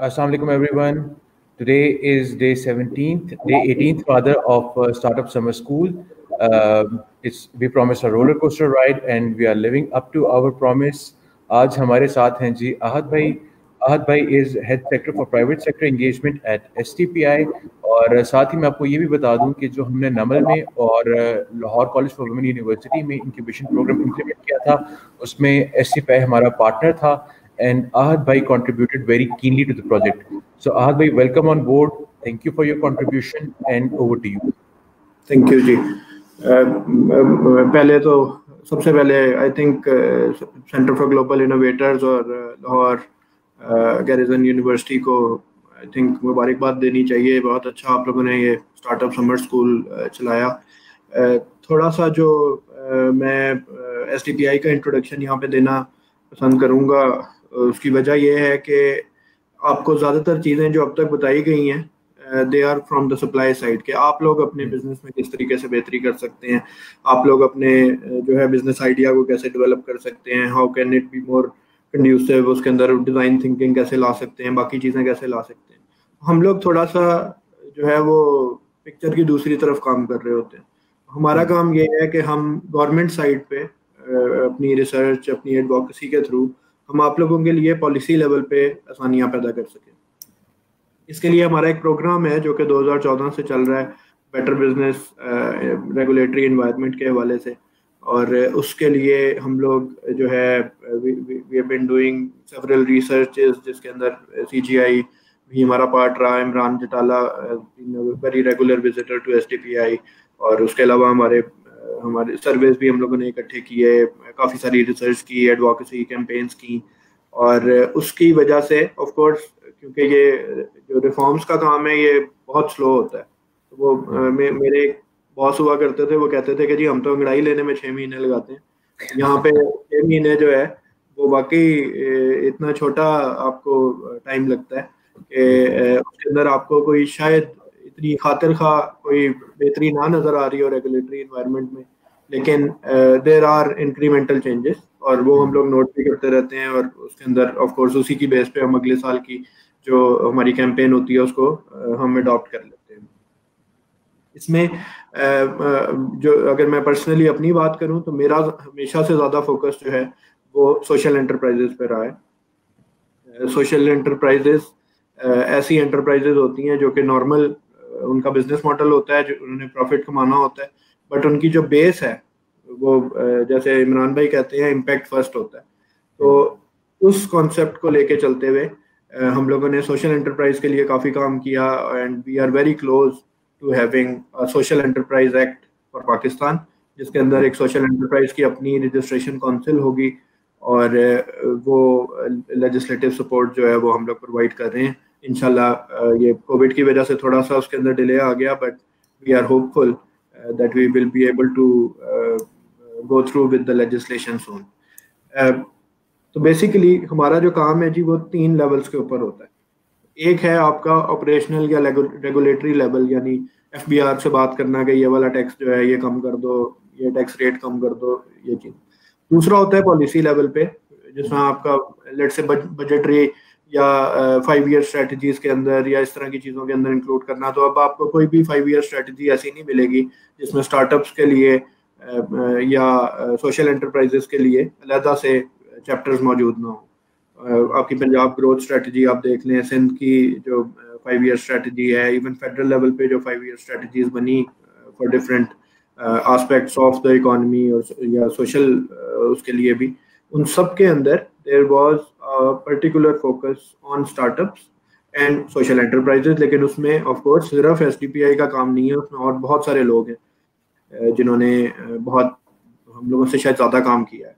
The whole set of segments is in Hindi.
Assalamualaikum everyone. Today is day 17th, day 18th rather of Startup Summer School. We promised a roller coaster ride and we are living up to our promise. आज हमारे साथ हैं जी आहद भाई. आहद भाई is head sector for private sector engagement at STPI. और साथ ही मैं आपको ये भी बता दूं कि जो हमने नमल में और Lahore college for women university में इंक्यूबेशन प्रोग्राम इम्प्लीमेंट किया था, उसमें STPI हमारा पार्टनर था. And Ahad Bhai contributed very keenly to the project. So Ahad Bhai, welcome on board. Thank you for your contribution and over to you. Thank you जी. पहले तो सबसे पहले I think centre for global innovators और लाहौर गैरिसन यूनिवर्सिटी को आई थिंक मुबारकबाद देनी चाहिए. बहुत अच्छा आप लोगों ने ये स्टार्टअप समर स्कूल चलाया. थोड़ा सा जो मैं STPI का इंट्रोडक्शन यहाँ पे देना पसंद करूँगा, उसकी वजह यह है कि आपको ज़्यादातर चीज़ें जो अब तक बताई गई हैं they are from the supply side, कि आप लोग अपने बिजनेस में किस तरीके से बेहतरी कर सकते हैं, आप लोग अपने जो है बिजनेस आइडिया को कैसे डेवलप कर सकते हैं, how can it be more conducive, उसके अंदर डिज़ाइन थिंकिंग कैसे ला सकते हैं, बाकी चीज़ें कैसे ला सकते हैं. हम लोग थोड़ा सा जो है वो पिक्चर की दूसरी तरफ काम कर रहे होते हैं. हमारा काम ये है कि हम गवर्नमेंट साइड पे अपनी रिसर्च, अपनी एडवोकेसी के थ्रू हम आप लोगों के लिए पॉलिसी लेवल पे आसानियां पैदा कर सकें. इसके लिए हमारा एक प्रोग्राम है जो कि 2014 से चल रहा है, बेटर बिजनेस रेगुलेटरी एनवायरनमेंट के हवाले से. और उसके लिए हम लोग जो है we have been doing several researches, जिसके अंदर CGI भी हमारा पार्ट रहा. Imran Jatala very regular visitor to STPI. और उसके अलावा हमारे सर्वेस भी हम लोगों ने इकट्ठे किए, काफ़ी सारी रिसर्च की, एडवोकेसी कैंपेन्स की. और उसकी वजह से ऑफ कोर्स, क्योंकि ये जो रिफॉर्म्स का काम है ये बहुत स्लो होता है. वो मेरे बॉस हुआ करते थे, वो कहते थे कि जी हम तो अंगड़ाई लेने में 6 महीने लगाते हैं, यहाँ पे 6 महीने जो है वो वाकई इतना छोटा आपको टाइम लगता है कि उसके अंदर आपको कोई शायद इतनी खातिर खा कोई बेहतरी ना नज़र आ रही हो रेगुलेटरी इन्वायरमेंट में, लेकिन देयर आर इंक्रीमेंटल चेंजेस और वो हम लोग नोट भी करते रहते हैं. और उसके अंदर ऑफ कोर्स उसी की बेस पे हम अगले साल की जो हमारी कैंपेन होती है उसको हम अडॉप्ट कर लेते हैं. इसमें जो अगर मैं पर्सनली अपनी बात करूं तो मेरा हमेशा से ज़्यादा फोकस जो है वो सोशल एंटरप्राइजेस पे रहा है. सोशल एंटरप्राइजेस ऐसी एंटरप्राइजेस होती हैं जो कि नॉर्मल उनका बिजनेस मॉडल होता है, जो उन्होंने प्रॉफिट कमाना होता है, बट उनकी जो बेस है वो जैसे इमरान भाई कहते हैं इम्पैक्ट फर्स्ट होता है. तो उस कॉन्सेप्ट को लेके चलते हुए हम लोगों ने सोशल एंटरप्राइज के लिए काफ़ी काम किया. And we are very close to having a social enterprise act for Pakistan, जिसके अंदर एक सोशल एंटरप्राइज की अपनी रजिस्ट्रेशन काउंसिल होगी और वो लेजिस्लेटिव सपोर्ट जो है वो हम लोग प्रोवाइड कर रहे हैं. इंशाल्लाह ये कोविड की वजह से थोड़ा सा उसके अंदर डिले आ गया, but we are hopeful that we will be able to go through with the legislation soon. तो बेसिकली हमारा जो काम है जी वो 3 लेवल्स के ऊपर होता है. एक है आपका ऑपरेशनल या रेगुलेटरी लेवल, यानी FBR से बात करना कि ये वाला टैक्स जो है ये कम कर दो, ये टैक्स रेट कम कर दो, ये चीज़. दूसरा होता है पॉलिसी लेवल पे, जिसमें आपका लेट से बजटरी या 5 ईयर स्ट्रेटजीज के अंदर या इस तरह की चीज़ों के अंदर इंक्लूड करना. तो अब आपको कोई भी 5 ईयर स्ट्रेटजी ऐसी नहीं मिलेगी जिसमें स्टार्टअप्स के लिए या सोशल एंटरप्राइजेस के लिए अलहदा से चैप्टर्स मौजूद ना हो. आपकी पंजाब ग्रोथ स्ट्रेटजी आप देख लें, सिंध की जो 5 ईयर स्ट्रेटजी है, इवन फेडरल लेवल पे जो 5 ईयर स्ट्रेटजीज बनी for different aspects of the economy या सोशल उसके लिए भी, उन सब के अंदर there was a particular focus on startups and social enterprises. लेकिन उसमें of course सिर्फ STPI का काम नहीं है, उसमें और बहुत सारे लोग हैं जिन्होंने बहुत हम लोगों से शायद ज़्यादा काम किया है.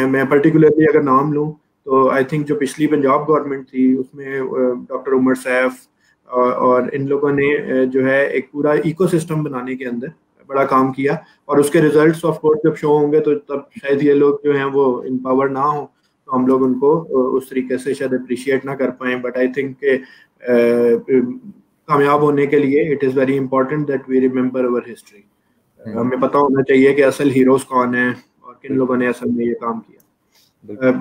मैं पर्टिकुलरली अगर नाम लूँ तो आई थिंक जो पिछली पंजाब गवर्नमेंट थी उसमें डॉक्टर उमर सैफ और इन लोगों ने जो है एक पूरा इकोसिस्टम बनाने के अंदर बड़ा काम किया. और उसके रिजल्ट्स ऑफ कोर्स जब शो होंगे तो तब शायद ये लोग जो हैं वो इम्पावर ना हो, तो हम लोग उनको उस तरीके से शायद अप्रिशिएट ना कर पाएँ. बट आई थिंक कामयाब होने के लिए it is very important that we remember our history. हमें पता होना चाहिए कि असल हीरोज कौन है और किन लोगों ने असल में ये काम किया.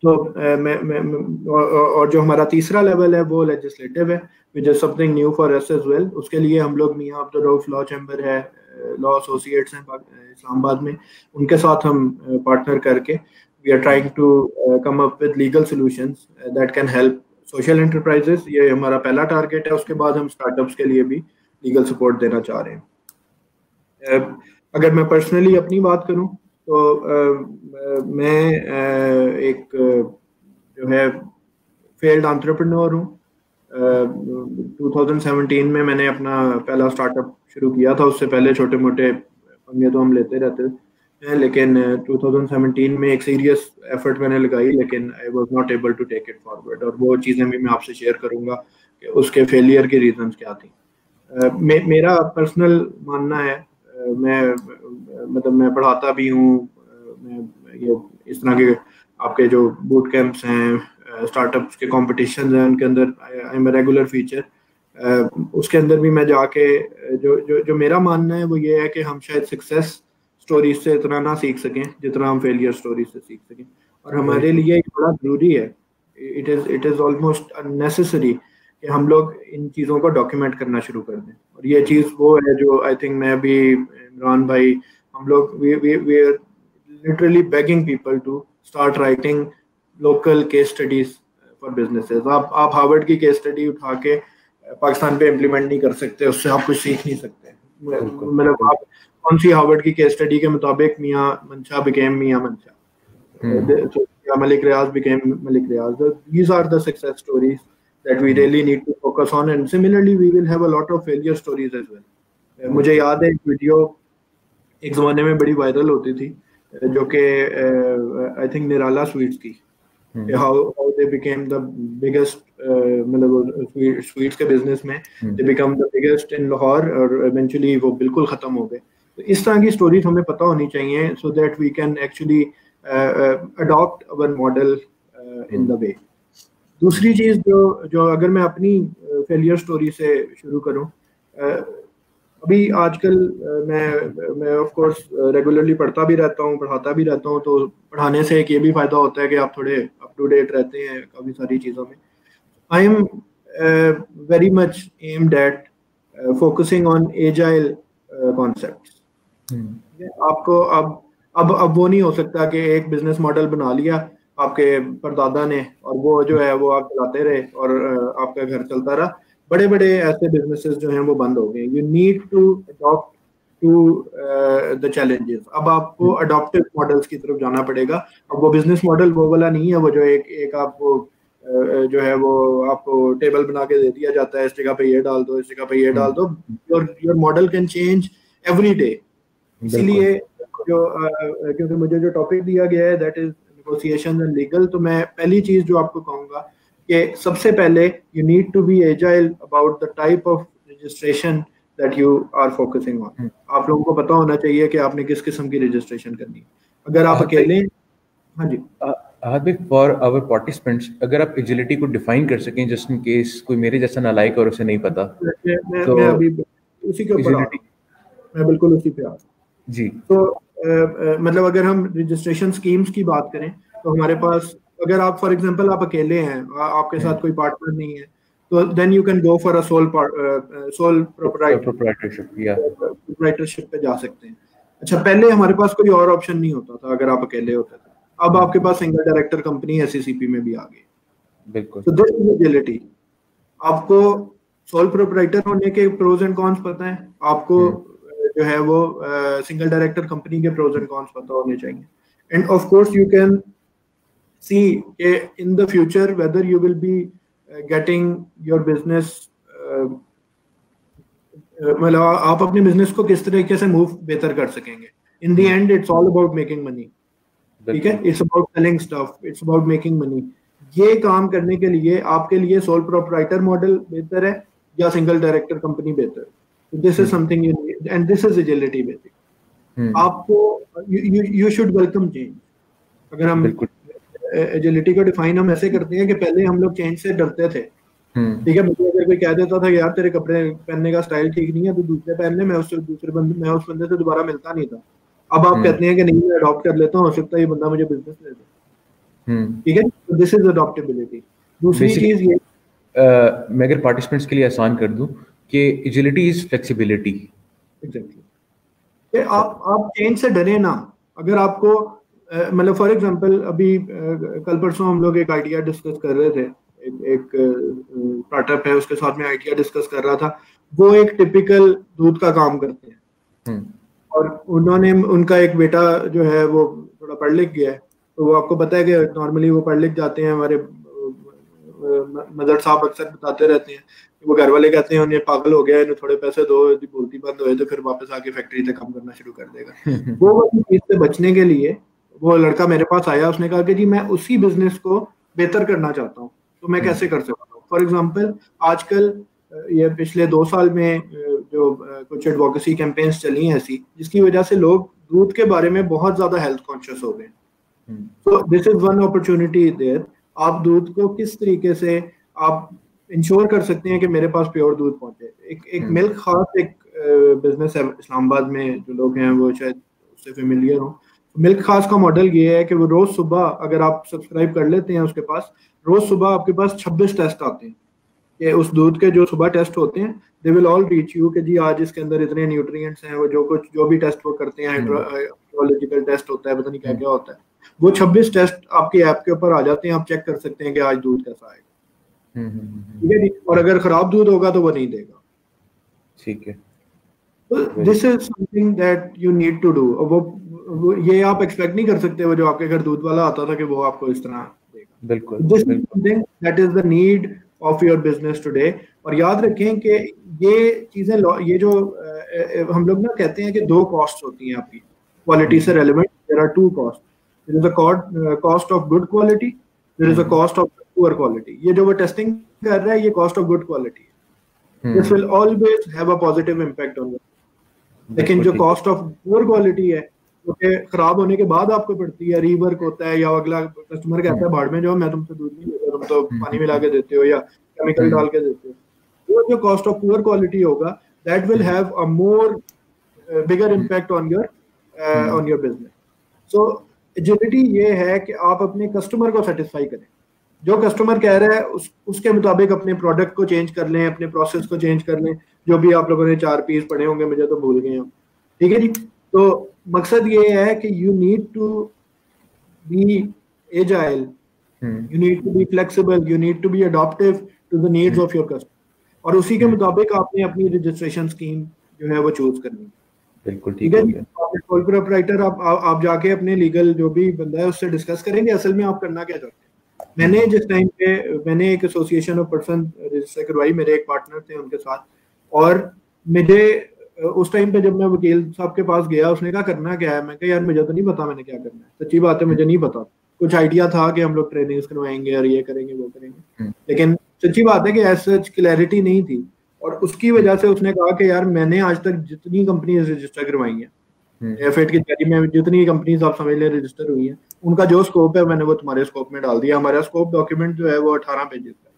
तो और जो हमारा तीसरा लेवल है वो लेजिस्लेटिव है, which is something new for us as well. उसके लिए हम लोग मियां अब्दुल रऊफ लॉ चैम्बर है, लॉ एसोसिएट्स हैं इस्लामाबाद में, उनके साथ हम पार्टनर करके we are trying to come up with legal solutions that can help social enterprises. ये हमारा पहला टारगेट है। उसके बाद हम स्टार्टअप्स के लिए भी लीगल सपोर्ट देना चाह रहे हैं। अगर मैं पर्सनली अपनी बात करूं तो मैं एक जो है फेल्ड एंटरप्रेन्योर हूँ। 2017 में मैंने अपना पहला स्टार्टअप शुरू किया था। उससे पहले छोटे मोटे पंगे तो हम लेते रहते हैं, लेकिन 2017 में एक सीरियस एफर्ट मैंने लगाई, लेकिन I was not able to take it forward. और वो चीज़ें भी मैं आपसे शेयर करूंगा कि उसके फेलियर की रीजंस क्या थी। मेरा पर्सनल मानना है, मैं पढ़ाता भी हूँ, मैं ये इस तरह के आपके जो बूट कैंप्स हैं, स्टार्टअप्स के कॉम्पिटिशन हैं, उनके अंदर आई एम रेगुलर फीचर। उसके अंदर भी मैं जाके जो जो जो मेरा मानना है वो ये है कि हम शायद सक्सेस स्टोरीज से इतना ना सीख सकें जितना हम फेलियर स्टोरीज से सीख सकें। और हमारे लिए ये बड़ा जरूरी है, इट इज़ ऑलमोस्ट अननेसेसरी कि हम लोग इन चीज़ों को डॉक्यूमेंट करना शुरू कर दें। और ये चीज़ वो है जो आई थिंक मैं भी, इमरान भाई, हम लोग we are literally begging people to start writing local case studies for businesses. आप हार्वर्ड की केस स्टडी उठा के पाकिस्तान पे इम्प्लीमेंट नहीं कर सकते, उससे आप कुछ सीख नहीं सकते। मतलब आप कौन सी हार्वर्ड की केस स्टडी के मुताबिक मियां मंशा बिकेम मियां मंशा, Malik Riaz became Malik Riaz. These are the success stories that we really need to focus on, and similarly we will have a lot of failure stories as well. मुझे याद है एक वीडियो एक ज़माने में बड़ी वायरल होती थी, जो कि आई थिंक निराला स्वीट्स की, how they became the biggest, मतलब स्वीट्स के बिजनेस में they become the biggest in Lahore, और eventually वो बिल्कुल ख़त्म हो गए। तो इस तरह की स्टोरीज हमें पता होनी चाहिए, so that we can actually adopt our model in the way. दूसरी चीज़ जो अगर मैं अपनी फेलियर स्टोरी से शुरू करूं, अभी आजकल मैं ऑफ कोर्स रेगुलरली पढ़ता भी रहता हूं, पढ़ाता भी रहता हूं, तो पढ़ाने से एक ये भी फ़ायदा होता है कि आप थोड़े अप टू डेट रहते हैं काफ़ी सारी चीज़ों में। I am very much aimed at focusing on agile concepts. आपको अब वो नहीं हो सकता कि एक बिजनेस मॉडल बना लिया आपके परदादा ने और वो जो है वो आप चलाते रहे और आपका घर चलता रहा। बड़े बड़े ऐसे बिजनेसेस जो हैं वो बंद हो गए। You need to adopt to the challenges. अब आपको अडॉप्टिव मॉडल्स की तरफ जाना पड़ेगा। अब वो बिजनेस मॉडल वो वाला नहीं है वो जो एक आपको जो है वो आपको टेबल बना के दे दिया जाता है, इस जगह पे ये डाल दो, इस जगह पे ये डाल दो। Your model can change every day. इसीलिए क्योंकि मुझे जो टॉपिक दिया गया है that is negotiation and legal, तो मैं पहली चीज जो आपको कहूंगा कि सबसे पहले you need to be agile about the type of registration that you are focusing on. आप लोगों को पता होना चाहिए कि आपने किस किस्म की रजिस्ट्रेशन करनी है। अगर आप अकेले, हाँ जी फॉर आवर पार्टिसिपेंट्स, अगर आप एजिलिटी को डिफाइन कर सकें जस्ट इन केस कोई मेरे जैसा नालायक और उसे नहीं पता। मैं अभी उसी के ऊपर मैं बिल्कुल उसी पे आ जी। तो मतलब अगर हम रजिस्ट्रेशन स्कीम्स की बात करें तो हमारे पास, अगर आप फॉर एग्जांपल आप अकेले हैं, आपके साथ कोई पार्टनर नहीं है, तो then you can go for a sole proprietorship पे जा सकते हैं। अच्छा, पहले हमारे पास कोई और ऑप्शन नहीं होता था अगर आप अकेले होते थे। अब आपके पास सिंगल डायरेक्टर कंपनी SCCP में भी आ गई। बिल्कुल। तो दिस इज एजिलिटी। आपको सोल प्रोप्राइटर होने के प्रोज एंड कॉन्स पता है, आपको जो है वो सिंगल डायरेक्टर कंपनी के प्रोज एंड कॉन्स पता होने चाहिए। And of course you can see के in the future whether you will be getting your business, मतलब आप अपने बिजनेस को किस तरीके से मूव बेहतर कर सकेंगे। In the end it's all about making money, ठीक है। It's about selling stuff, it's about making money. ये काम करने के लिए आपके लिए सोल प्रोप्राइटर मॉडल बेहतर है या सिंगल डायरेक्टर कंपनी बेहतर है? This is something you need, and this is agility basically. आपको you should welcome change. अगर हम agility को डिफाइन हम ऐसे करते हैं कि पहले हम लोग चेंज से डरते थे, ठीक है। मुझे अगर कोई कह देता था यार तेरे कपड़े पहनने का स्टाइल ठीक नहीं है तो दूसरे पहन ले, मैं उस बंदे से दोबारा मिलता नहीं था। अब आप कहते हैं कि नहीं, मैं अडॉप्ट कर लेता हूँ, हो सकता है ये बंदा मुझे बिजनेस दे दे। ठीक है, तो दिस इज अडॉप्टेबिलिटी। दूसरी Basically, चीज ये मैं अगर पार्टिसिपेंट्स के लिए आसान कर दूं कि एजिलिटी इज फ्लेक्सिबिलिटी। एग्जैक्टली, आप चेंज से डरे ना। अगर आपको मतलब फॉर एग्जांपल अभी कल परसों हम लोग एक आइडिया डिस्कस कर रहे थे, एक स्टार्टअप है उसके साथ में आइडिया डिस्कस कर रहा था। वो एक टिपिकल दूध का काम करते हैं और उन्होंने, उनका एक बेटा जो है वो थोड़ा पढ़ लिख गया है, तो वो आपको पता है कि नॉर्मली वो पढ़ लिख जाते हैं। हमारे मदर साहब अक्सर बताते रहते हैं कि वो घर वाले कहते हैं उन्हें पागल हो गया है, इन्हें थोड़े पैसे दो, यदि बोलती बंद होए तो फिर वापस आके फैक्ट्री से काम करना शुरू कर देगा। वो वाली चीज से बचने के लिए वो लड़का मेरे पास आया, उसने कहा कि जी मैं उसी बिजनेस को बेहतर करना चाहता हूँ, तो मैं कैसे कर सकता हूँ। फॉर एग्जाम्पल आजकल ये पिछले 2 साल में जो कुछ एडवोकेसी कैंपेन्स चली हैं ऐसी, जिसकी वजह से लोग दूध के बारे में बहुत ज्यादा हेल्थ कॉन्शियस हो गए। तो this is one opportunity there. आप दूध को किस तरीके से आप इंश्योर कर सकते हैं कि मेरे पास प्योर दूध पहुंचे। एक मिल्क खास एक बिजनेस है इस्लामाबाद में, जो लोग हैं वो शायद उससे फेमिलियर हो। मिल्क खास का मॉडल ये है कि वो रोज सुबह, अगर आप सब्सक्राइब कर लेते हैं उसके पास, रोज सुबह आपके पास 26 टेस्ट आते हैं कि उस दूध के जो सुबह टेस्ट होते हैं, they will all reach you कि जी आज इसके अंदर इतने न्यूट्रिएंट्स हैं। वो जो भी टेस्ट वो करते हैं, हाइड्रोलॉजिकल टेस्ट होता है, पता नहीं क्या क्या होता है, वो 26 टेस्ट आपकी ऐप के ऊपर आ जाते हैं। आप चेक कर सकते हैं कि आज दूध कैसा आएगा, ठीक है जी। और अगर खराब दूध होगा तो वो नहीं देगा, ठीक है। तो this is something that you need to do. वो ये आप एक्सपेक्ट नहीं कर सकते वो जो आपके घर दूध वाला आता था कि वो आपको इस तरह देगा। बिल्कुल, this is something that is the need of your business today. और याद रखें कि ये चीजें, ये जो हम लोग ना कहते हैं कि 2 कॉस्ट होती हैं आपकी क्वालिटी से relevant. There are 2 cost, there is a cost of good quality, there is a cost of poor quality. ये जो वो टेस्टिंग कर रहा है ये कॉस्ट ऑफ गुड क्वालिटी है। This will always have a positive impact on you. लेकिन जो कॉस्ट ऑफ पुअर क्वालिटी है वो खराब होने के बाद आपको पड़ती है, रीवर्क होता है, या अगला कस्टमर कहता है भाड़ में जाओ, मैं तुमसे दूध नहीं लेता, तुम तो पानी मिला के देते हो या केमिकल डाल के देते हो। वो जो कॉस्ट ऑफ पुअर क्वालिटी होगा, that will have a more bigger impact on your business. So agility ये है कि आप अपने कस्टमर को सेटिस्फाई करें। जो कस्टमर कह रहा है उसके मुताबिक अपने प्रोडक्ट को चेंज कर लें, अपने प्रोसेस को चेंज कर लें। जो भी आप लोगों ने 4 पीस पढ़े होंगे, मुझे तो भूल गए हम, ठीक है जी। तो मकसद ये है कि you need to be agile, you need to be flexible, you need to be adoptive to the needs of your customer, और उसी के मुताबिक आपने अपनी रजिस्ट्रेशन स्कीम जो है वो चूज करनी है। बिल्कुल ठीक है जी। सोल प्रोप्राइटर आप जाके अपने लीगल जो भी बंदा है उससे डिस्कस करेंगे असल में आप करना क्या चाहते हैं। मैंने जिस टाइम पे मैंने एक एसोसिएशन ऑफ पर्सन रजिस्टर करवाई, मेरे एक पार्टनर थे उनके साथ, और मुझे उस टाइम पे जब मैं वकील साहब के पास गया, उसने कहा करना क्या है। मैं कहा यार मुझे तो नहीं पता मैंने क्या करना है, सच्ची बात है मुझे नहीं पता। कुछ आइडिया था कि हम लोग ट्रेनिंग्स करवाएंगे और ये करेंगे वो करेंगे, लेकिन सच्ची बात है कि ऐसा क्लैरिटी नहीं थी। और उसकी वजह से उसने कहा कि यार मैंने आज तक जितनी कंपनीज रजिस्टर करवाई हैं, एफएड की तैयारी में जितनी कंपनीज आप समझ ले रजिस्टर हुई हैं, उनका जो स्कोप है मैंने वो तुम्हारे स्कोप में डाल दिया। हमारा स्कोप डॉक्यूमेंट जो है वो 18 पेजेस का,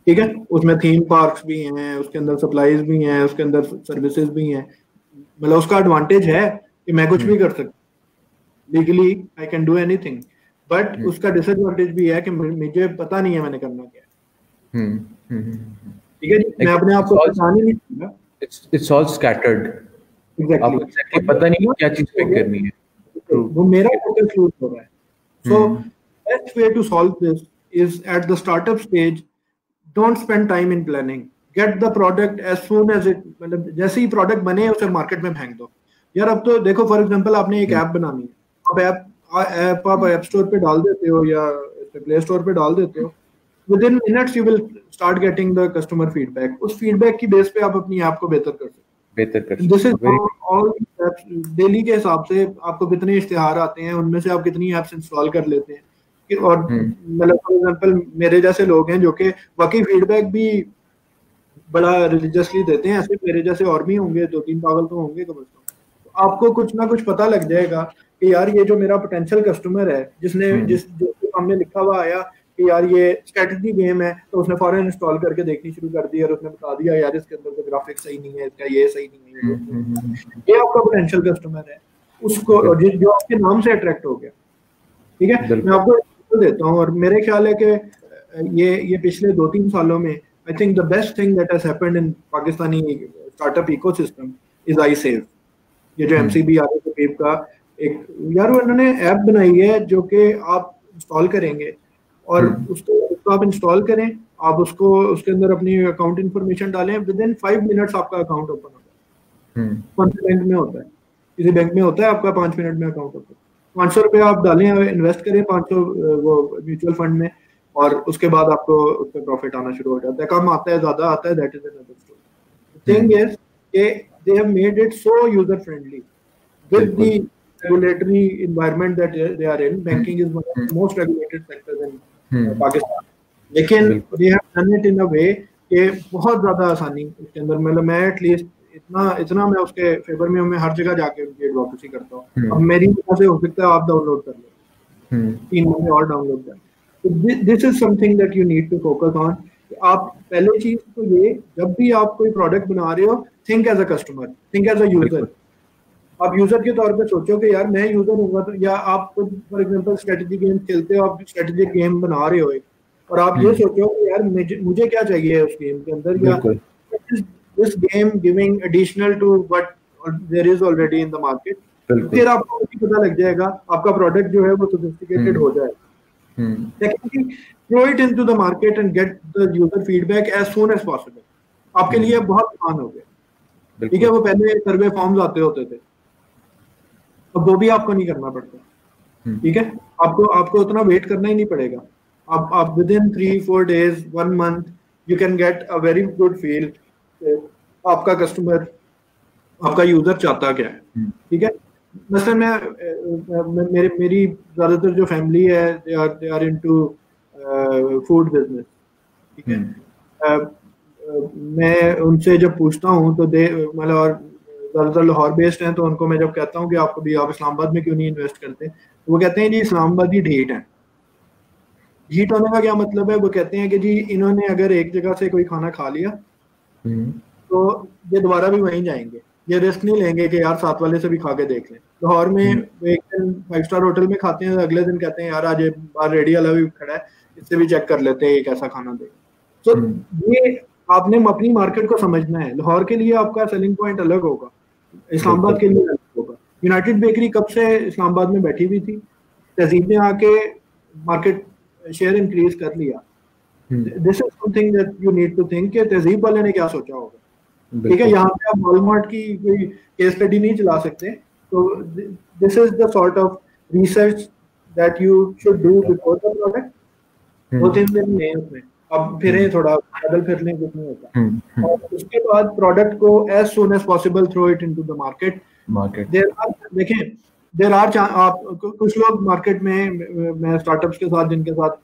ठीक है। उसमें थीम पार्क्स भी हैं, उसके अंदर सप्लाईज भी हैं, उसके अंदर सर्विसेज भी हैं। मतलब उसका एडवांटेज है कि मैं कुछ भी कर सकता, legally I can do anything, but उसका डिसएडवांटेज भी है कि मुझे पता नहीं है मैंने करना क्या है। ठीक है जी, मैं अपने आप को पहचान ही नहीं सकता, इट्स ऑल स्कैटर्ड, आपको एग्जैक्टली पता नहीं क्या चीज पिक करनी है, वो मेरा फोकस लूज हो रहा है। So best way to solve this is at the startup stage, don't spend time in planning, get the product as soon as it, मतलब जैसे ही प्रोडक्ट बने उसे मार्केट में फेंक दो। यार अब तो देखो फॉर एग्जांपल आपने एक ऐप बनानी है, अब आप ऐप स्टोर पे डाल देते हो या प्ले स्टोर पे डाल देते हो, within minutes you will start getting the customer feedback. उस फीडबैक की बेस पे आप अपनी ऐप को बेहतर कर सकते हैं। दिस इज ऑल डेली के हिसाब से आपको कितने इश्तिहार आते हैं, उनमें से आप कितनी ऐप्स इंस्टॉल कर लेते हैं। और मतलब फॉर एग्जांपल मेरे जैसे लोग हैं जो कि वाकई फीडबैक भी बड़ा रिलीजियसली देते हैं, ऐसे मेरे जैसे और भी होंगे, 2-3 पागल तो होंगे कम से कम। आपको कुछ ना कुछ पता लग जाएगा कि यार ये जो मेरा पोटेंशियल कस्टमर है, जिसके सामने लिखा हुआ आया कि यार ये स्ट्रेटजी गेम है, तो उसने फौरन इंस्टॉल करके देखनी शुरू कर दी और उसने बता दिया यार इसके अंदर तो ग्राफिक्स सही नहीं है, इसका ये सही नहीं है। ये आपका पोटेंशियल कस्टमर है, उसको जो आपके नाम से अट्रैक्ट हो गया। ठीक है, मैं आपको एग्जांपल देता हूँ, और मेरे ख्याल है कि ये पिछले 2-3 सालों में I think the best thing that has happened in Pakistani startup ecosystem is iSave। ये जो MCB आरिफ का एक यार उन्होंने ऐप बनाई है जो कि आप इंस्टॉल करेंगे और उसको आप इंस्टॉल करें, आप उसको उसके अंदर अपनी अकाउंट इंफॉर्मेशन डालें, विद इन 5 मिनट्स आपका अकाउंट ओपन होता है। कौन से बैंक में होता है? किसी बैंक में होता है आपका 5 मिनट में अकाउंट ओपन। 500 रुपये आप डालें, इन्वेस्ट करें 500 वो म्यूचुअल फंड में, और उसके बाद आपको उस पर प्रॉफिट आना शुरू हो जाता है। कम आता है, ज्यादा आता है, that is another story. Thing is कि they have made it so user friendly with the regulatory environment that they are in. Banking is one of the most regulated sectors in Pakistan, लेकिन they have done it in a way कि बहुत ज्यादा आसानी उसके अंदर, मतलब मैं एटलीस्ट इतना मैं उसके फेवर में, मैं हर जगह जाके उनकी एडवोकेसी करता हूँ। अब मेरी वजह से हो सकता है आप डाउनलोड कर लो, 3 महीने और डाउनलोड कर। तो this is something that you need to focus on. आप पहले चीज तो ये, जब भी आप कोई प्रोडक्ट बना रहे हो, think as a customer, think as a user. आप यूजर के तौर पे सोचो कि यार मैं यूजर होगा तो, या आप फॉर एग्जांपल स्ट्रेटजी गेम खेलते हो, आप स्ट्रेटजी गेम बना रहे हो और आप ये सोचो कि यार मुझे क्या चाहिए उस गेम के अंदर, या this game giving additional to what there is already in the market. फिर आपको पता लग जाएगा, आपका प्रोडक्ट जो है वो सोफिस्टिकेटेड हो जाएगा। Secondly, throw it into the market and get the user feedback as soon as possible. आपके लिए बहुत आसान हो गया। ठीक है, वो पहले सर्वे फॉर्म्स आते होते थे, अब वो भी आपको नहीं करना पड़ता। ठीक है, आपको उतना वेट करना ही नहीं पड़ेगा। आप with in 3-4 days 1 month you can get a very good feel आपका कस्टमर, आपका यूजर चाहता क्या है। ठीक है, मसलन मेरी ज्यादातर जो फैमिली है they are into food business. ठीक है, मैं उनसे जब पूछता हूँ तो मतलब, और ज्यादातर लाहौर बेस्ड हैं, तो उनको मैं जब कहता हूँ कि आपको भी आप इस्लामाबाद में क्यों नहीं इन्वेस्ट करते, तो वो कहते हैं जी इस्लामाबाद ही ढीठ है। ढीठ होने का क्या मतलब है? वो कहते हैं कि जी इन्होंने अगर एक जगह से कोई खाना खा लिया तो ये दोबारा भी वहीं जाएंगे, ये रिस्क नहीं लेंगे कि यार साथ वाले से भी खा के देख लें। लाहौर में एक दिन 5 स्टार होटल में खाते हैं, अगले दिन कहते हैं यार आज बाहर रेडी वाला भी खड़ा है, इससे भी चेक कर लेते हैं ये कैसा खाना देगा। तो ये आपने अपनी मार्केट को समझना है। लाहौर के लिए आपका सेलिंग पॉइंट अलग होगा, इस्लामाबाद के लिए अलग होगा। यूनाइटेड बेकरी कब से इस्लामाबाद में बैठी हुई थी, तहजीब ने आके मार्केट शेयर इंक्रीज कर लिया। This is something that you need to think कि तहजीब वाले ने क्या सोचा होगा। ठीक है, यहाँ पे आप वॉलमार्ट की कोई केस स्टडी नहीं चला सकते। तो this is the sort of research that you should do before the product. 2-3 दिन में उसमें अब फिर थोड़ा पैदल फिरने कुछ नहीं होता, और उसके बाद प्रोडक्ट को as soon as possible throw it into the market. देखिए देयर आर आप कुछ लोग मार्केट में, मैं स्टार्टअप्स के साथ जिनके साथ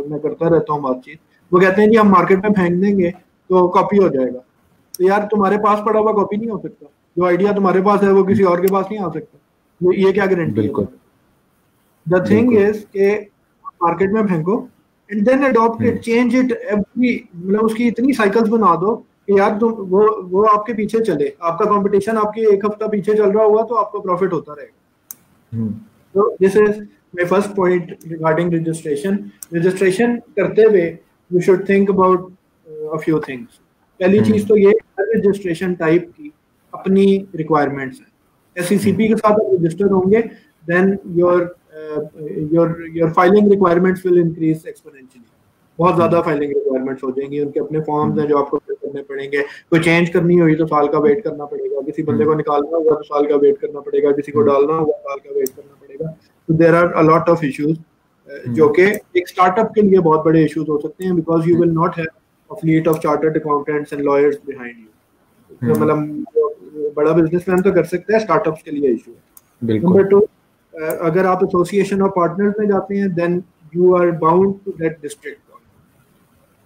मैं करता रहता हूँ बातचीत, वो कहते हैं कि हम मार्केट में फेंक देंगे तो कॉपी हो जाएगा। तो यार तुम्हारे पास पड़ा हुआ कॉपी नहीं हो सकता, जो आइडिया तुम्हारे पास है वो किसी और के पास नहीं आ सकता। ये क्या गारंटी है? द थिंग इज के मार्केट में फेंको and then adopt it, change it every, मतलब उसकी इतनी साइकिल्स बना दो कि यार तुम वो आपके पीछे चले। आपका कंपटीशन आपके 1 हफ्ता पीछे चल रहा हुआ तो आपको प्रॉफिट होता रहेगा। तो this is my first point regarding registration. Registration करते हुए you should think about a few things. पहली चीज तो ये, रजिस्ट्रेशन टाइप की अपनी रिक्वायरमेंट्स हैं। SECP के साथ रजिस्टर होंगे, then your filing requirements will increase exponentially. बहुत ज्यादा फाइलिंग रिक्वायरमेंट्स हो जाएंगी, उनके अपने फॉर्म्स हैं जो आपको फिल करने पड़ेंगे। कोई चेंज करनी हुई तो साल का वेट करना पड़ेगा, किसी बंदे को निकालना हुआ तो साल का वेट करना पड़ेगा, किसी को डालना हुआ साल का वेट करना पड़ेगा। तो there are a lot of issues जो कि एक स्टार्टअप के लिए बहुत बड़े इश्यूज हो सकते हैं, because you will not have a fleet of chartered accountants and lawyers behind you। तो मतलब बड़ा बिजनेसमैन तो कर सकता है, स्टार्टअप्स के लिए इशू है। नंबर 2, अगर आप एसोसिएशन ऑफ पार्टनर्स में जाते हैं then you are bound to get district,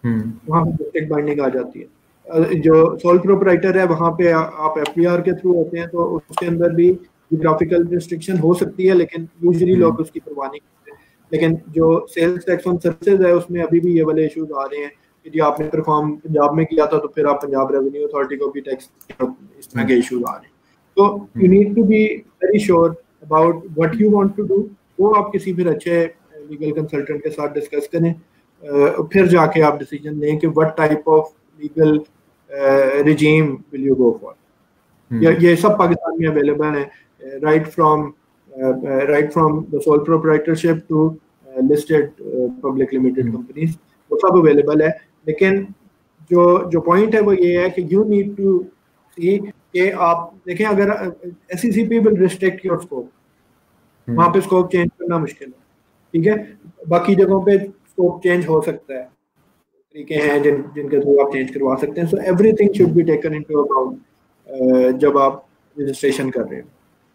वहाँ पे डिस्ट्रिक्ट बाइंडिंग आ जाती है। जो सोल प्रोप्राइटर है वहाँ पे आप FPR के थ्रू होते हैं, तो उसके अंदर भी जियोग्राफिकल रिस्ट्रिक्शन हो सकती है, लेकिन यूजुअली लोग उसकी परवाह नहीं करते। लेकिन जो सेल्स टैक्स ऑन सर्विसेज है उसमें अभी भी ये वाले इश्यूज आ रहे हैं कि जी आपने परफॉर्म पंजाब में किया था तो फिर आप पंजाब रेवेन्यू अथॉरिटी को भी टैक्स, इस तरह के इश्यूज आ रहे हैं। तो you need to be very sure about what you want to do, वो आप किसी फिर अच्छे लीगल कंसल्टेंट के साथ डिस्कस करें, फिर जाके आप डिसीजन लें कि what type of legal regime will you go for. ये सब पाकिस्तान में अवेलेबल है, right from the sole proprietorship to listed public limited companies, वो सब अवेलेबल है। लेकिन जो पॉइंट है वो ये है कि यू नीड टू सी कि आप देखें, अगर SECP will restrict your scope, वहाँ पे स्कोप चेंज करना मुश्किल है, ठीक है। बाकी जगहों पे स्कोप चेंज हो सकता है, तरीके हैं जिनके थ्रू आप चेंज करवा सकते हैं। So everything should be taken into account जब आप रजिस्ट्रेशन कर रहे हैं।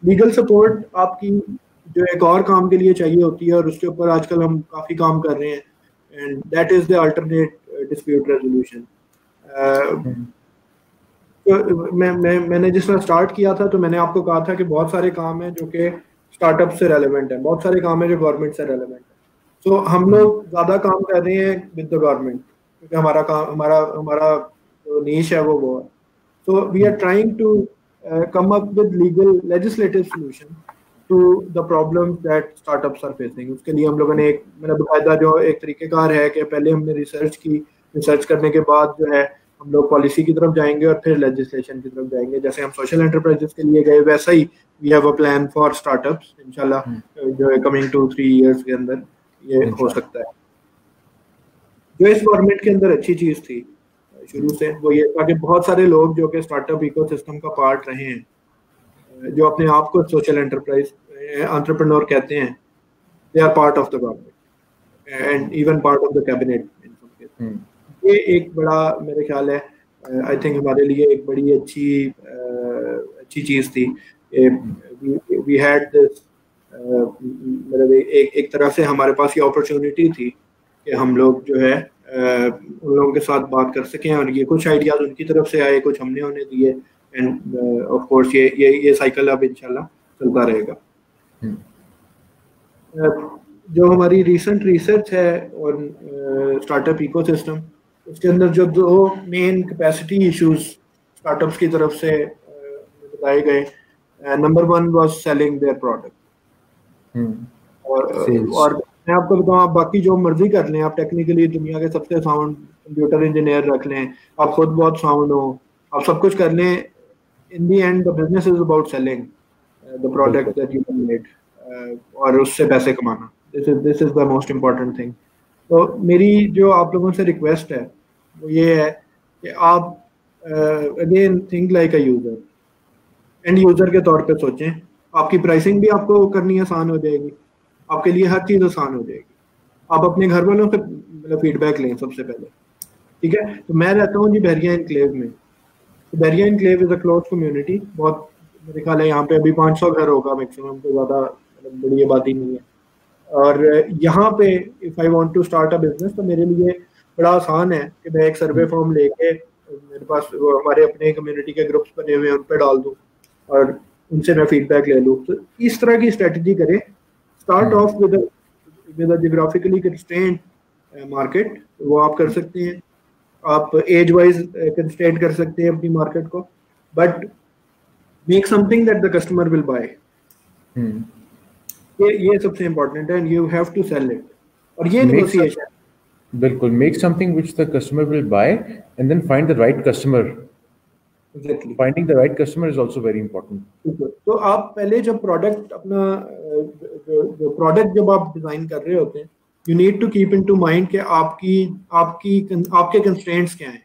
लीगल सपोर्ट आपकी जो एक और काम के लिए चाहिए होती है, और उसके ऊपर आजकल हम काफ़ी काम कर रहे हैं, and that is the alternate dispute resolution. मैंने जिस तरह स्टार्ट किया था, तो मैंने आपको कहा था कि बहुत सारे काम हैं जो कि स्टार्टअप से रेलेवेंट है, बहुत सारे काम है जो गवर्नमेंट से रेलेवेंट है। तो हम लोग ज़्यादा काम कर रहे हैं विद द गवर्नमेंट, क्योंकि हमारा काम हमारा जो नीश है वो है। So we are trying to come up with legal legislative solution to the problems that startups are facing। उसके लिए हम लोगों ने मैंने बकायदा जो एक तरीक़ेकार है कि पहले हमने रिसर्च की, रिसर्च करने के बाद जो है हम लोग पॉलिसी की तरफ जाएंगे और फिर लेजिस्लेशन की तरफ जाएंगे। जैसे हम सोशल एंटरप्राइजेस के लिए गए, वैसा ही we have a plan for startups, इंशाल्लाह जो है कमिंग 2-3 इयर्स के अंदर ये हो सकता है। जो इस गवर्नमेंट के अंदर अच्छी चीज़ थी शुरू से, वो ये था कि बहुत सारे लोग जो कि स्टार्टअप इकोसिस्टम का पार्ट रहे हैं, जो अपने आप को सोशल एंटरप्राइज एंटरप्रेन्योर कहते हैं, they are part of the government and even part of the cabinet. ये एक बड़ा मेरे ख्याल है, आई थिंक हमारे लिए एक बड़ी अच्छी चीज़ थी। वी हैड दिस, मतलब एक तरह से हमारे पास ये अपॉर्चुनिटी थी कि हम लोग जो है उन लोगों के साथ बात कर सकें, और ये कुछ आइडियाज उनकी तरफ से आए, कुछ हमने उन्हें दिए, एंड ऑफ कोर्स ये साइकिल अब इंशाल्लाह चलता रहेगा। जो हमारी रिसेंट रिसर्च है और स्टार्टअप इकोसिस्टम, उसके अंदर जो 2 मेन कैपेसिटी इश्यूज स्टार्टअप्स की तरफ से बताए गए, number 1 was selling their product, और मैं आपको बताऊं, आप बाकी जो मर्जी कर लें, आप टेक्निकली दुनिया के सबसे साउंड कंप्यूटर इंजीनियर रख लें, आप खुद बहुत साउंड हो, आप सब कुछ कर लें, in the end the business is about selling the product that you can made, और उससे पैसे कमाना। This is the most important thing. तो मेरी जो आप लोगों से रिक्वेस्ट है वो ये है कि आप again think like a user, and user के तौर पे सोचें। आपकी प्राइसिंग भी आपको करनी आसान हो जाएगी, आपके लिए हर चीज़ आसान हो जाएगी। आप अपने घर वालों से मतलब फीडबैक लें सबसे पहले, ठीक है। तो मैं रहता हूँ जी बहरिया इनक्लेव में। तो Bahria enclave is a close community, बहुत मेरे ख्याल है यहाँ पे अभी 500 घर होगा मैक्सिमम, तो ज़्यादा बड़ी आबादी नहीं है। और यहाँ पे if I want to start a business, तो मेरे लिए बड़ा आसान है कि मैं एक सर्वे फॉर्म लेके, मेरे पास हमारे अपने कम्युनिटी के ग्रुप्स बने हुए हैं, उन पर डाल दूँ और उनसे मैं फीडबैक ले लूँ। तो इस तरह की स्ट्रेटजी करें। Start of with a geographically constraint market, वो आप कर सकते हैं। आप एज वाइज कंस्ट्रेंट कर सकते हैं अपनी मार्केट को, but make something that the customer will buy. ये सबसे इम्पोर्टेंट है, and you have to sell it. और ये नेगोशिएशन, बिल्कुल, make something which the customer will buy and then find the right customer. Exactly. Finding the right customer is also very important. तो आप पहले जब प्रोडक्ट अपना जो प्रोडक्ट जब आप डिजाइन कर रहे होते हैं, you need to keep into mind कि आपके कंस्ट्रेंट्स क्या हैं,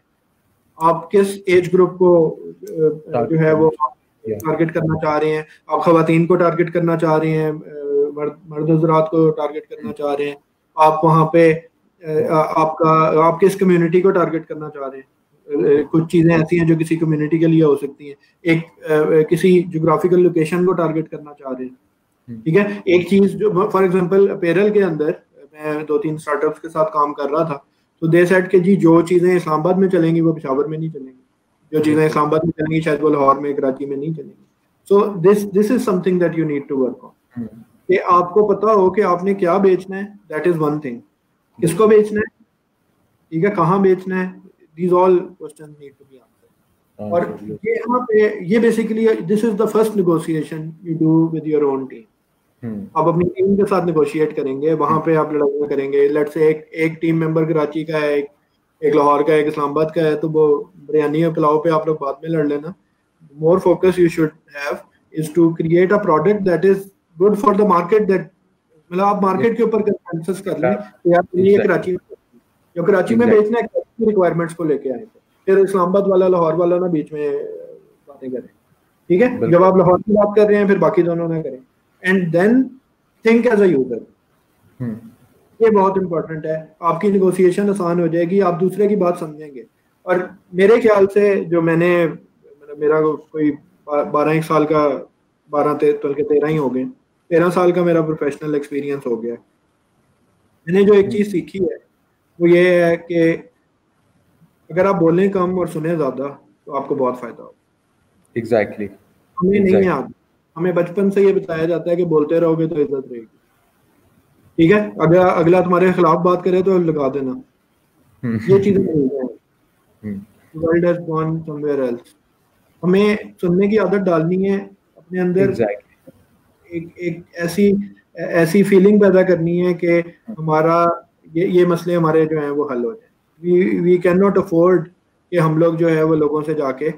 आप किस एज ग्रुप को जो है वो टारगेट करना चाह रहे हैं। आप खवातीन को टारगेट करना चाह रहे हैं, मर्द हज़रात को टारगेट करना चाह रहे हैं, आप वहाँ पे आप किस कम्युनिटी को टारगेट करना चाह रहे हैं। कुछ चीज़ें ऐसी हैं जो किसी कम्युनिटी के लिए हो सकती हैं, एक किसी जोग्राफिकल लोकेशन को टारगेट करना चाह रहे हैं, ठीक है। एक चीज़ जो फॉर एग्जांपल अपैरल के अंदर मैं 2-3 स्टार्टअप्स के साथ काम कर रहा था, तो दे सेड कि जी जो चीज़ें इस्लामाबाद में चलेंगी वो पेशावर में नहीं चलेंगी, जो चीज़ें इस्लामाबाद में चलेंगी शायद वो लाहौर में, कराची में नहीं चलेंगी। So this is something that you need to work on, कि आपको पता हो कि आपने क्या बेचना है, दैट इज वन थिंग। किसको बेचना है, ठीक है, कहाँ बेचना है, these all questions need to be answered। और ये यहाँ पे ये basically this is the first negotiation you do with your own team. आप अपनी टीम के साथ नेगोशिएट करेंगे, वहां पे आप लड़ाइयाँ करेंगे। लेट्स से एक टीम मेंबर कराची का है, एक लाहौर का है, एक इस्लामाबाद का है, तो वो बिरयानी और पुलाव पे आप लोग बाद में लड़ लेना। More focus you should have is to create a product that is good for the market, that मतलब आप मार्केट के ऊपर कंसेंसस कर लें कि यार ये कराची में, जो कराची में बेचना है रिक्वायरमेंट्स को लेके आए, फिर इस्लामाबाद वाला लाहौर वाला ना बीच में बातें करें, ठीक है। जब आप लाहौर की बात कर रहे हैं फिर बाकी दोनों ना करें, and then think as a user. ये बहुत इंपॉर्टेंट है, आपकी निगोशिएशन आसान हो जाएगी, आप दूसरे की बात समझेंगे। और मेरे ख्याल से जो मैंने मेरा कोई 12 साल का 13 ही हो गए, 13 साल का मेरा प्रोफेशनल एक्सपीरियंस हो गया। मैंने जो एक चीज सीखी है वो ये है कि अगर आप बोलें कम और सुने ज्यादा तो आपको बहुत फायदा होगा। एग्जैक्टली हमें नहीं याद, हमें बचपन से ये बताया जाता है कि बोलते रहोगे तो इज्जत रहेगी, ठीक है। अगर अगला तुम्हारे खिलाफ बात करे तो लगा देना, ये चीजें world has gone somewhere else. हमें सुनने की आदत डालनी है अपने अंदर, एक ऐसी फीलिंग पैदा करनी है कि हमारा ये मसले हमारे जो हैं वो हल हो जाए। वी कैन नॉट अफोर्ड कि हम लोग जो है वो लोगों से जाके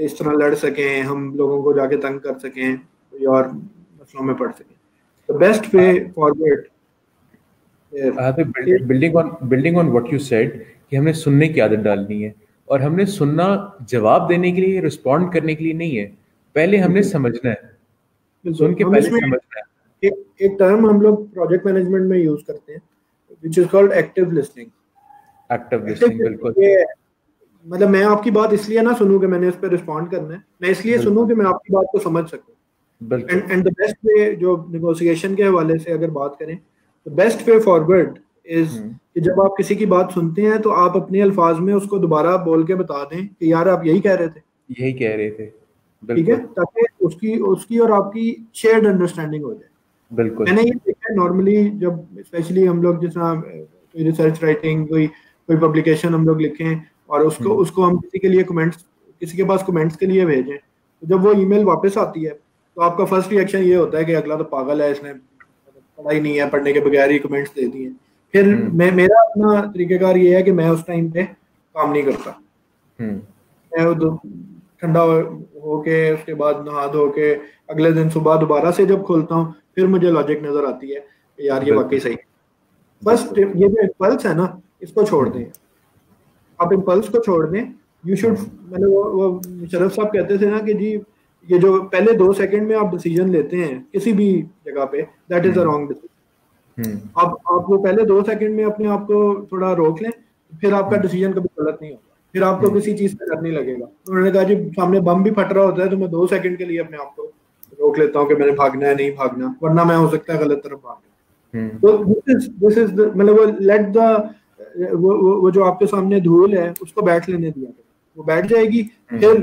इस तरह लड़ सकें, हम लोगों को जाके तंग कर सकें और मसलों में पड़ सकें। The best way forward, building on what you said कि हमने सुनने की आदत डालनी है, और हमने सुनना जवाब देने के लिए, रिस्पॉन्ड करने के लिए नहीं है, पहले हमने समझना है, सुन के पहले समझना है। एक टर्म हम लोग प्रोजेक्ट मैनेजमेंट में यूज करते हैं which is called active listening. बिल्कुल। मतलब मैं आपकी बात इसलिए ना सुनूं कि मैंने उस पर रिस्पॉन्ड करना है, मैं इसलिए सुनूं कि मैं आपकी बात को समझ सकूं। एंड द बेस्ट वे, जो नेगोशिएशन के हवाले से अगर बात करें, the best way forward is कि जब आप किसी की बात सुनते हैं तो आप अपने अल्फाज में उसको दोबारा बोल के बता दें कि यार आप यही कह रहे थे, ठीक है, ताकि उसकी और आपकी शेयर्ड अंडरस्टैंडिंग हो जाए। बिल्कुल। मैंने ये देखा है नॉर्मली, जब स्पेशली हम लोग जिस तरह कोई रिसर्च राइटिंग, कोई पब्लिकेशन हम लोग लिखें और उसको हम किसी के पास कमेंट्स के लिए भेजें, तो जब वो ईमेल वापस आती है तो आपका फर्स्ट रिएक्शन ये होता है कि अगला तो पागल है, इसने पढ़ा ही नहीं है, पढ़ने के बगैर ही कमेंट्स दे दिए। फिर मेरा अपना तरीकेकार ये है कि मैं उस टाइम पे काम नहीं करता, मैं ठंडा होके उसके बाद नहा धो के अगले दिन सुबह दोबारा से जब खोलता हूँ फिर मुझे लॉजिक नजर आती है यार ये वाकई सही। बस ये जो इम्पल्स है ना, इसको छोड़ दें, आप इम्पल्स को छोड़ दें। यू शुड, मैंने वो शरफ साहब कहते थे ना कि जी ये जो पहले 2 सेकंड में आप डिसीजन लेते हैं किसी भी जगह पे, that is a wrong decision. आप वो पहले 2 सेकंड में अपने आप को थोड़ा रोक लें, फिर आपका डिसीजन कभी गलत नहीं होगा, फिर आपको किसी चीज से डर नहीं लगेगा। उन्होंने कहा जी सामने बम भी फट रहा होता है तो मैं 2 सेकंड के लिए अपने आप को रोक लेता हूँ कि मैंने भागना है नहीं भागना, वरना मैं हो सकता है गलत तरफ भाग। तो दिस इज मतलब वो लेट द वो जो आपके सामने धूल है उसको बैठ लेने दिया, वो बैठ जाएगी, फिर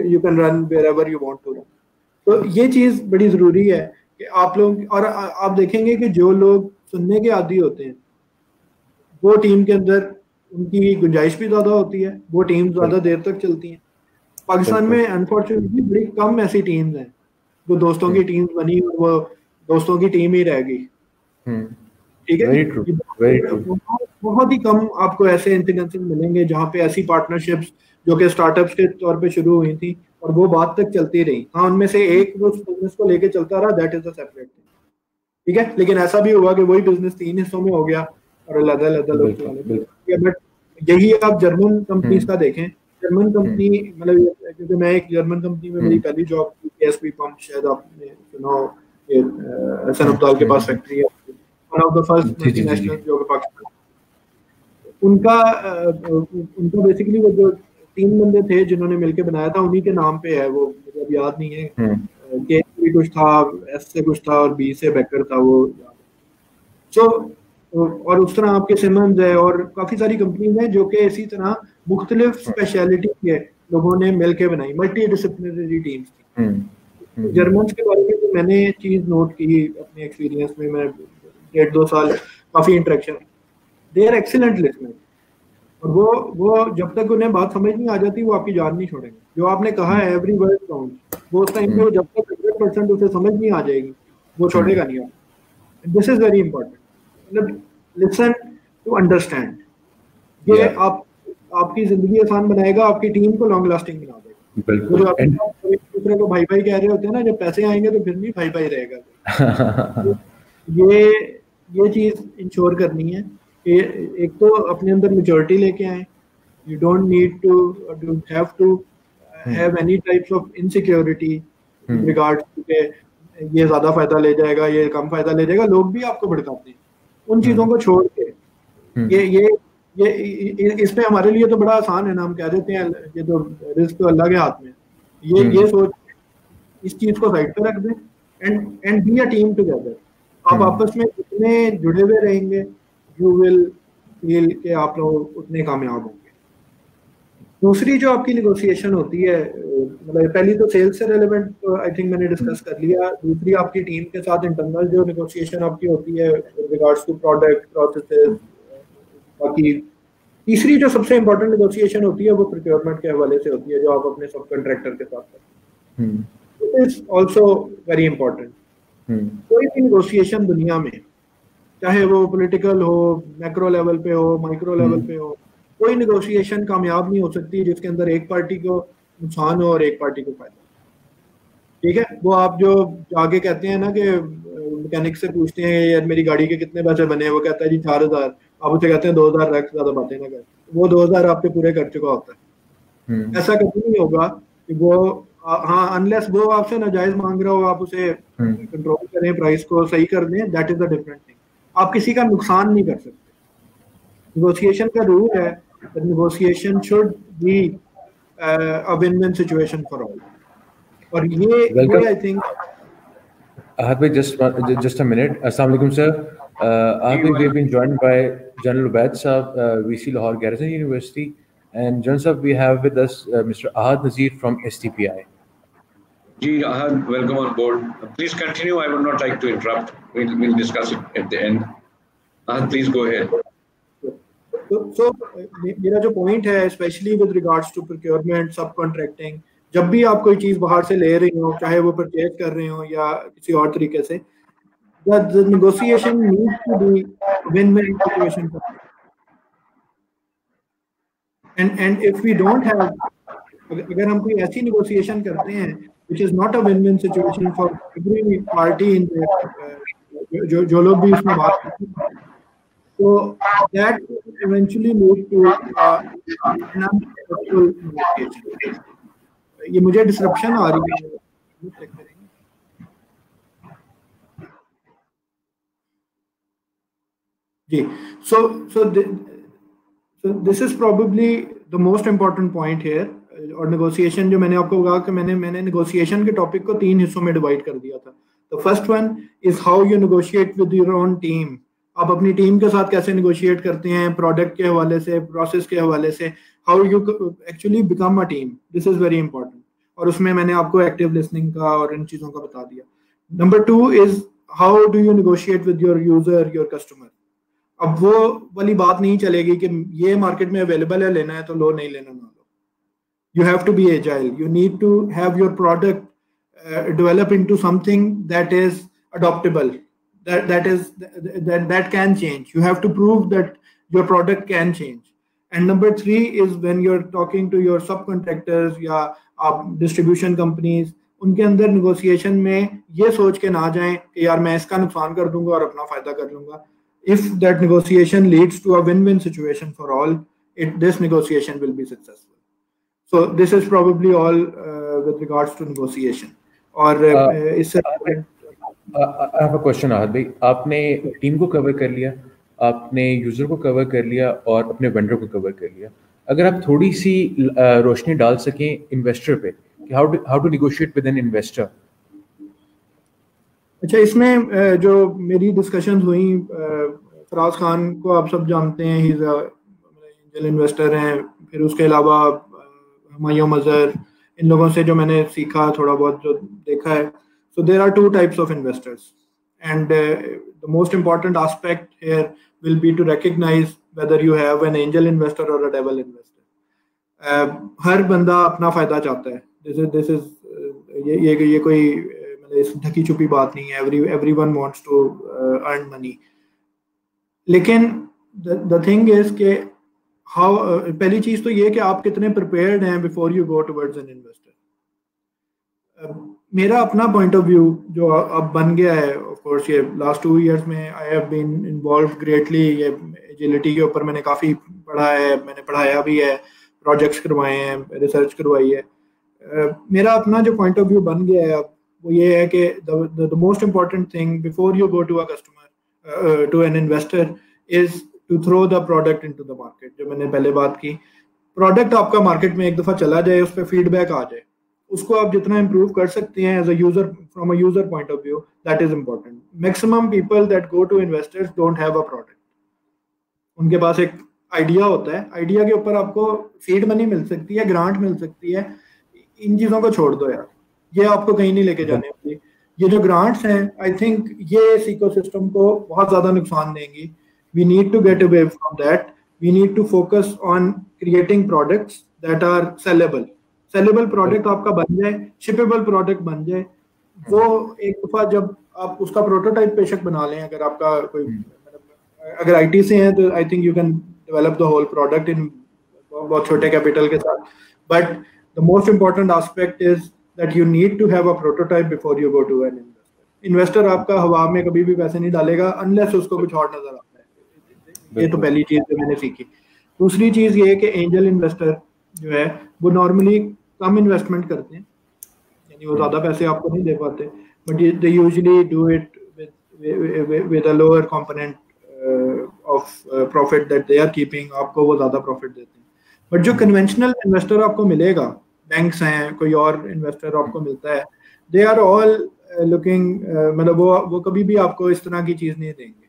you can run wherever you want to run. तो ये चीज बड़ी जरूरी है कि आप लोग, और आप देखेंगे कि जो लोग सुनने के आदी होते हैं वो टीम के अंदर उनकी गुंजाइश भी ज्यादा होती है, वो टीम ज्यादा देर तक चलती हैं। पाकिस्तान में अनफॉर्चुनेटली बड़ी कम ऐसी टीम्स हैं जो दोस्तों की टीम बनी और वो दोस्तों की टीम ही रह गई, ठीक है। बहुत ही कम आपको ऐसे इंसिडेंसेस मिलेंगे जहाँ पे ऐसी पार्टनरशिप्स जो कि स्टार्टअप्स के तौर पे शुरू हुई थी और वो बात तक चलती रही। हाँ, उनमें से एक वो बिजनेस को लेके चलता रहा, that is a separate thing, ठीक है। लेकिन ऐसा भी हुआ कि वही बिजनेस 3 हिस्सों में हो गया और अलग-अलग लोग चलाने। बट यही आप जर्मन कंपनीज का देखें, जर्मन कंपनी, मतलब क्योंकि मैं एक जर्मन कंपनी में मेरी पहली जॉब थी, एएसपी पंप, शायद आपने सुना हो, ये हसन अब्दाल के पास फैक्ट्री है, one of the first multinational जो पाकिस्तान, उनका बेसिकली वो जो 3 बंदे थे जिन्होंने मिलकर बनाया था, उन्हीं के नाम पे है वो, मुझे अब याद नहीं है, के भी कुछ था, एस से कुछ था और बी से बेकर था वो। सो और उस तरह आपके सिमंस है और काफी सारी कंपनीज हैं जो कि इसी तरह मुख्तलिफ स्पेशलिटी के लोगों ने मिलकर बनाई, मल्टी डिसिप्लिनरी टीम्स थी। जर्मन के बारे में तो मैंने चीज नोट की अपने एक्सपीरियंस में, मैं 1.5-2 साल काफी interaction, they are excellent listener, और वो जब तक उन्हें बात समझ नहीं आ जाती वो आपकी जान नहीं छोड़ेंगे। जो आपने कहा है एवरी वर्ड काउंट्स, वो उस टाइम पे जब तक 100% उसे समझ नहीं आ जाएगी, वो छोड़ेगा नहीं। दिस इज वेरी इंपॉर्टेंट, मतलब लिसन टू अंडरस्टैंड। ये आपकी जिंदगी आसान बनाएगा, आपकी टीम को लॉन्ग लास्टिंग बना देगा। बिल्कुल। एक दूसरे को भाई भाई कह रहे होते हैं ना, जब पैसे आएंगे तो फिर नहीं भाई भाई रहेगा। ये चीज इंश्योर करनी है कि एक तो अपने अंदर मेच्योरिटी लेके आए। You don't need to have to have any types of insecurity regards to के ये ज्यादा फायदा ले जाएगा, ये कम फायदा ले जाएगा। लोग भी आपको भड़काते हैं, उन चीजों को छोड़ के ये इस पे हमारे लिए तो बड़ा आसान है ना, हम कह देते हैं ये तो रिस्क तो अल्लाह के हाथ में। ये सोच इस चीज को साइड पे रख दें and be a team together. आप आपस में जितने जुड़े हुए रहेंगे, यू विल फील कि आप लोग उतने कामयाब होंगे। दूसरी जो आपकी निगोशिएशन होती है, मतलब पहली तो सेल्स से रेलेवेंट आई थिंक मैंने डिस्कस कर लिया। दूसरी आपकी टीम के साथ इंटरनल जो निगोशिएशन आपकी होती है रिगार्ड्स टू प्रोडक्ट प्रोसेसेस। बाकी तीसरी जो सबसे इम्पोर्टेंट निगोशिएशन होती है वो प्रोक्योरमेंट के हवाले से होती है, जो आप अपने सब कॉन्ट्रैक्टर के साथ करते हैं। It is also very important. कोई भी निगोशिएशन दुनिया में, चाहे वो पॉलिटिकल हो, मैक्रो लेवल पे हो, माइक्रो लेवल पे हो, कोई निगोशिएशन कामयाब नहीं हो सकती जिसके अंदर एक पार्टी को नुकसान हो और एक पार्टी को फायदा। ठीक है, वो आप जो आगे कहते हैं ना कि मैकेनिक से पूछते हैं यार मेरी गाड़ी के कितने पैसे बने, वो कहता है जी 4000, आप उसे कहते हैं 2000 रख, ज्यादा बातें ना कर, वो 2000 आपके पूरे कर चुका होता है। ऐसा कभी नहीं होगा कि वो हाँ, अनलेस वो आपसे नाजायज मांग रहा हो, आप उसे कंट्रोल करें, प्राइस को सही कर दें, that is a different thing. आप किसी का नुकसान नहीं कर सकते। निगोशिएशन का रूल है, negotiation should be a win win situation for all. और ये I think Ahad bhai, just a minute. Assalamu alaikum, sir. Ahad bhai, we have been joined by General Ubaid Saab, VC Lahore Garrison University, and General Saab, we have with us Mr. Ahad Nazir from STPI. Ji, Ahad, welcome on board. Please continue. I would not like to interrupt. We'll discuss it at the end. Ahad, please go ahead. So मेरा जो point है, especially with regards to procurement, subcontracting, जब भी आप कोई चीज बाहर से ले रहे हो, चाहे वो परचेज कर रहे हो या किसी और तरीके से, the negotiation needs to be win-win situation. And if we don't have, अगर हम कोई ऐसी negotiation करते हैं which is not a win-win situation for every party in the जो लोग भी इसमें बात करते हैं, so that eventually leads to an unsuccessful negotiation. ये मुझे डिसरप्शन आ रही है, जी। So this is probably the most important point here. और नेगोशिएशन जो मैंने आपको कहा कि मैंने नेगोशिएशन के टॉपिक को 3 हिस्सों में डिवाइड कर दिया था। तो first one is how you negotiate with your own team. आप अपनी टीम के साथ कैसे नेगोशिएट करते हैं, प्रोडक्ट के हवाले से, प्रोसेस के हवाले से, how you actually become a team. This is very important, और उसमें मैंने आपको एक्टिव लिसनिंग का और इन चीज़ों का बता दिया। Number 2 is how do you negotiate with your user, your customer. अब वो वाली बात नहीं चलेगी कि ये मार्केट में अवेलेबल है, लेना है तो लो, नहीं लेना ना लो। You have to be agile. You need to have your product develop into something that is adoptable, that can change. You have to prove that your product can change. And number 3 is when you're talking to your subcontractors या आप distribution companies, उनके अंदर negotiation में ये सोच के ना जाएं कि यार मैं इसका नुकसान कर दूंगा और अपना फायदा कर लूंगा. If that negotiation leads to a win-win situation for all, this negotiation will be successful. So this is probably all with regards to negotiation. और इससे I have a question, Ahad भाई. आपने टीम को कवर कर लिया, आपने यूजर को कवर कर लिया और अपने वेंडर को कवर कर लिया. अगर आप थोड़ी सी रोशनी डाल सकें इन्वेस्टर पे कि how to negotiate with an investor. अच्छा, इसमें जो मेरी डिस्कशन हुई, फराज खान को आप सब जानते हैं, ही इज एंजल इन्वेस्टर हैं. फिर उसके अलावा हुमायूं मजहर, इन लोगों से जो मैंने सीखा, थोड़ा बहुत जो देखा है. So there are 2 types of investors, and the most important aspect here will be to recognize whether you have an angel investor or a devil investor. हर बंदा अपना फायदा चाहता है. This is ये कोई मतलब इस ढकी छुपी बात नहीं है, everyone wants to earn money. लेकिन द थिंग इज के हाउ पहली चीज तो ये कि आप कितने प्रिपेयर्ड हैं before you go towards an investor. मेरा अपना पॉइंट ऑफ व्यू जो अब बन गया है, ऑफ कोर्स ये लास्ट 2 इयर्स में I have been involve greatly, ये एजिलिटी के ऊपर मैंने काफ़ी पढ़ा है, मैंने पढ़ाया भी है, प्रोजेक्ट्स करवाए हैं, रिसर्च करवाई है। मेरा अपना जो पॉइंट ऑफ व्यू बन गया है अब वो ये है कि the most important thing before you go to a customer to an investor is to throw the product into the market. जो मैंने पहले बात की, प्रोडक्ट आपका मार्केट में एक दफ़ा चला जाए, उस पर फीडबैक आ जाए, उसको आप जितना इम्प्रूव कर सकते हैं as a user, from a user point of view, that is important. Maximum people that go to investors don't have a product. उनके पास एक आइडिया होता है, आइडिया के ऊपर आपको सीड मनी मिल सकती है, ग्रांट मिल सकती है, इन चीज़ों को छोड़ दो यार, ये आपको कहीं नहीं लेके जाने वाली। ये जो ग्रांट्स हैं, आई थिंक ये इस इकोसिस्टम को बहुत ज़्यादा नुकसान देंगी। We need to get away from that, we need to focus on creating products that are sellable. Sellable product आपका बन जाए, शिपेबल प्रोडक्ट बन जाए, वो एक दफ़ा जब आप उसका प्रोटोटाइप बेशक बना लें, अगर आपका कोई अगर आईटी से है तो I think you can develop the whole product in बहुत छोटे कैपिटल के साथ, but the most important aspect is that you need to have a prototype before you go to an investor. Investor आपका हवा में कभी भी पैसे नहीं डालेगा अनलेस उसको कुछ और नजर आता है। ये तो पहली चीज जो मैंने सीखी। दूसरी चीज ये है कि एंजल इन्वेस्टर जो है वो नॉर्मली कम इन्वेस्टमेंट करते हैं, यानी वो ज्यादा पैसे आपको नहीं दे पाते, but they usually do it with a lower component of profit that they are keeping, आपको वो ज्यादा प्रॉफिट देते हैं। बट जो कन्वेंशनल इन्वेस्टर आपको मिलेगा, बैंक्स हैं, कोई और इन्वेस्टर आपको मिलता है, दे आर ऑल लुकिंग, मतलब वो कभी भी आपको इस तरह की चीज नहीं देंगे।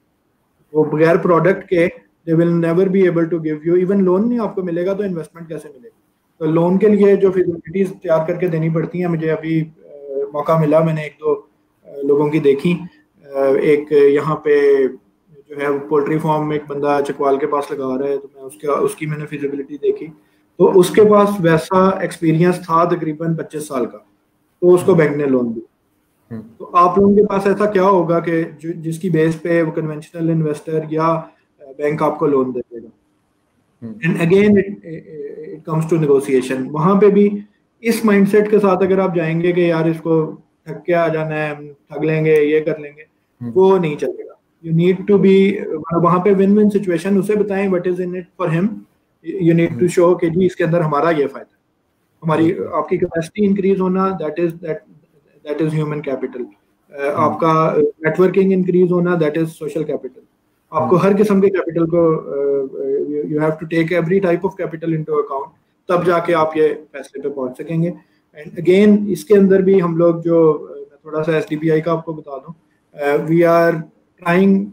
वो बगैर प्रोडक्ट के they will never be able to give you, even loan नहीं आपको मिलेगा तो इन्वेस्टमेंट कैसे मिलेगा। तो लोन के लिए जो फैसिलिटीज तैयार करके देनी पड़ती हैं, मुझे अभी मौका मिला, मैंने 1-2 लोगों की देखी। एक यहाँ पे जो है पोल्ट्री फार्म में एक बंदा चकवाल के पास लगा रहा है, तो मैं उसकी मैंने फिजिबिलिटी देखी, तो उसके पास वैसा एक्सपीरियंस था तकरीबन 25 साल का, तो उसको बैंक ने लोन दिया। तो आप लोगों के पास ऐसा क्या होगा कि जिसकी बेस पे वो कन्वेंशनल इन्वेस्टर या बैंक आपको लोन दे देगा। And again it comes to negotiation. वहां पे भी इस माइंडसेट के साथ अगर आप जाएंगे कि यार इसको ठग के आ जाना है, हम ठग लेंगे, ये कर लेंगे, वो नहीं चलेगा। यू नीड टू बी, वहां पे विन विन सिचुएशन उसे बताएं what is in it for him. You need to show कि जी इसके अंदर हमारा ये फायदा है, हमारी आपकी कैपेसिटी इंक्रीज होना, दैट इज ह्यूमन कैपिटल। आपका नेटवर्किंग इंक्रीज होना, दैट इज सोशल कैपिटल। आपको हर किस्म के कैपिटल को you have to take every type of capital into account, तब जाके आप ये फैसले पे पहुंच सकेंगे। एंड अगेन इसके अंदर भी हम लोग जो, मैं थोड़ा सा SDBI का आपको बता दूं, we are trying